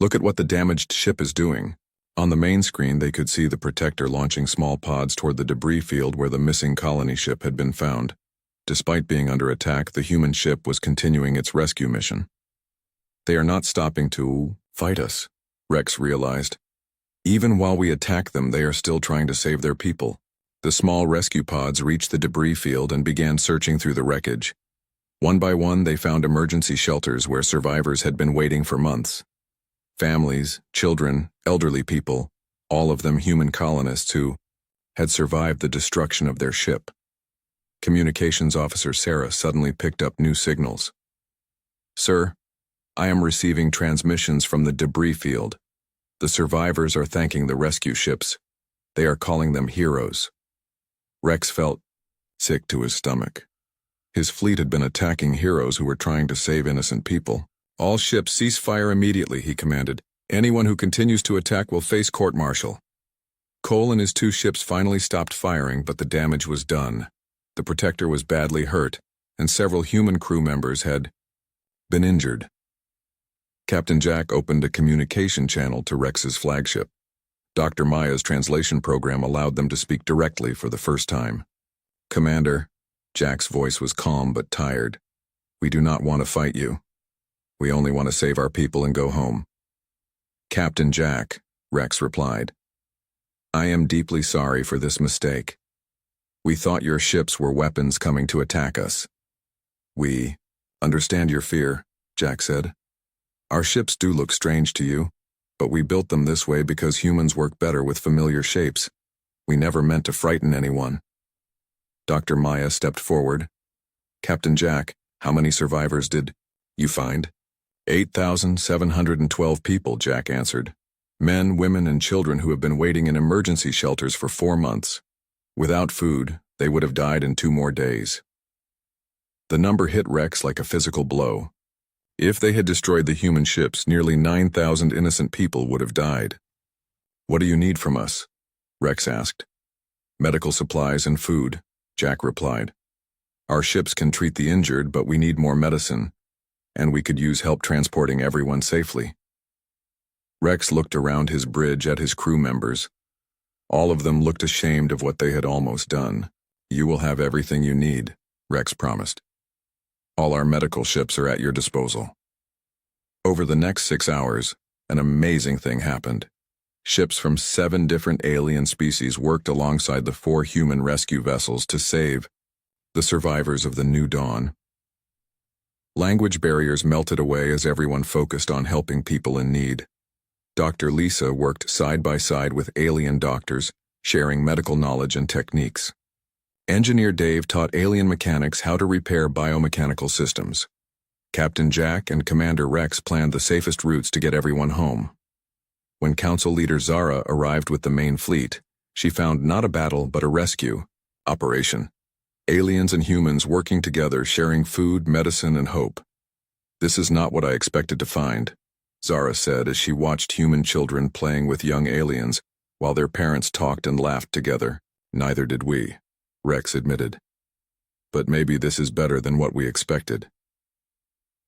"Look at what the damaged ship is doing." On the main screen, they could see the Protector launching small pods toward the debris field where the missing colony ship had been found. Despite being under attack, the human ship was continuing its rescue mission. "They are not stopping to fight us," Rex realized. "Even while we attack them, they are still trying to save their people." The small rescue pods reached the debris field and began searching through the wreckage. One by one, they found emergency shelters where survivors had been waiting for months. Families, children, elderly people, all of them human colonists who had survived the destruction of their ship. Communications Officer Sarah suddenly picked up new signals. "Sir, I am receiving transmissions from the debris field. The survivors are thanking the rescue ships. They are calling them heroes." Rex felt sick to his stomach. His fleet had been attacking heroes who were trying to save innocent people. "All ships cease fire immediately," he commanded. "Anyone who continues to attack will face court-martial." Cole and his two ships finally stopped firing, but the damage was done. The Protector was badly hurt, and several human crew members had been injured. Captain Jack opened a communication channel to Rex's flagship. Dr. Maya's translation program allowed them to speak directly for the first time. "Commander," Jack's voice was calm but tired, "we do not want to fight you. We only want to save our people and go home." "Captain Jack," Rex replied, "I am deeply sorry for this mistake. We thought your ships were weapons coming to attack us." "We understand your fear," Jack said. "Our ships do look strange to you, but we built them this way because humans work better with familiar shapes. We never meant to frighten anyone." Dr. Maya stepped forward. "Captain Jack, how many survivors did you find?" 8,712 people, Jack answered. "Men, women, and children who have been waiting in emergency shelters for 4 months. Without food, they would have died in 2 more days." The number hit Rex like a physical blow. If they had destroyed the human ships, nearly 9,000 innocent people would have died. "What do you need from us?" Rex asked. "Medical supplies and food," Jack replied. "Our ships can treat the injured, but we need more medicine, and we could use help transporting everyone safely." Rex looked around his bridge at his crew members. All of them looked ashamed of what they had almost done. "You will have everything you need," Rex promised. "All our medical ships are at your disposal." Over the next 6 hours, an amazing thing happened. Ships from 7 different alien species worked alongside the 4 human rescue vessels to save the survivors of the New Dawn. Language barriers melted away as everyone focused on helping people in need. Dr. Lisa worked side by side with alien doctors, sharing medical knowledge and techniques. Engineer Dave taught alien mechanics how to repair biomechanical systems. Captain Jack and Commander Rex planned the safest routes to get everyone home. When Council Leader Zara arrived with the main fleet, she found not a battle but a rescue operation. Aliens and humans working together, sharing food, medicine, and hope. "This is not what I expected to find," Zara said as she watched human children playing with young aliens while their parents talked and laughed together. "Neither did we," Rex admitted. "But maybe this is better than what we expected."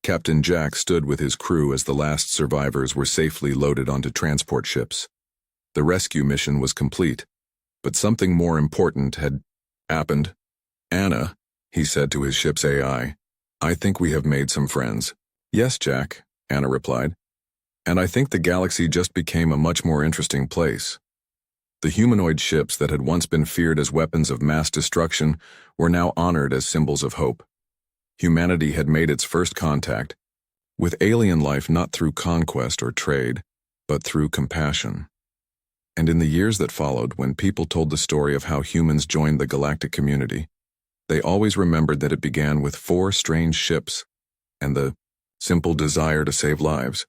Captain Jack stood with his crew as the last survivors were safely loaded onto transport ships. The rescue mission was complete, but something more important had happened. "Anna," he said to his ship's AI, "I think we have made some friends." "Yes, Jack," Anna replied. "And I think the galaxy just became a much more interesting place." The humanoid ships that had once been feared as weapons of mass destruction were now honored as symbols of hope. Humanity had made its first contact with alien life, not through conquest or trade, but through compassion. And in the years that followed, when people told the story of how humans joined the galactic community, they always remembered that it began with 4 strange ships and the simple desire to save lives.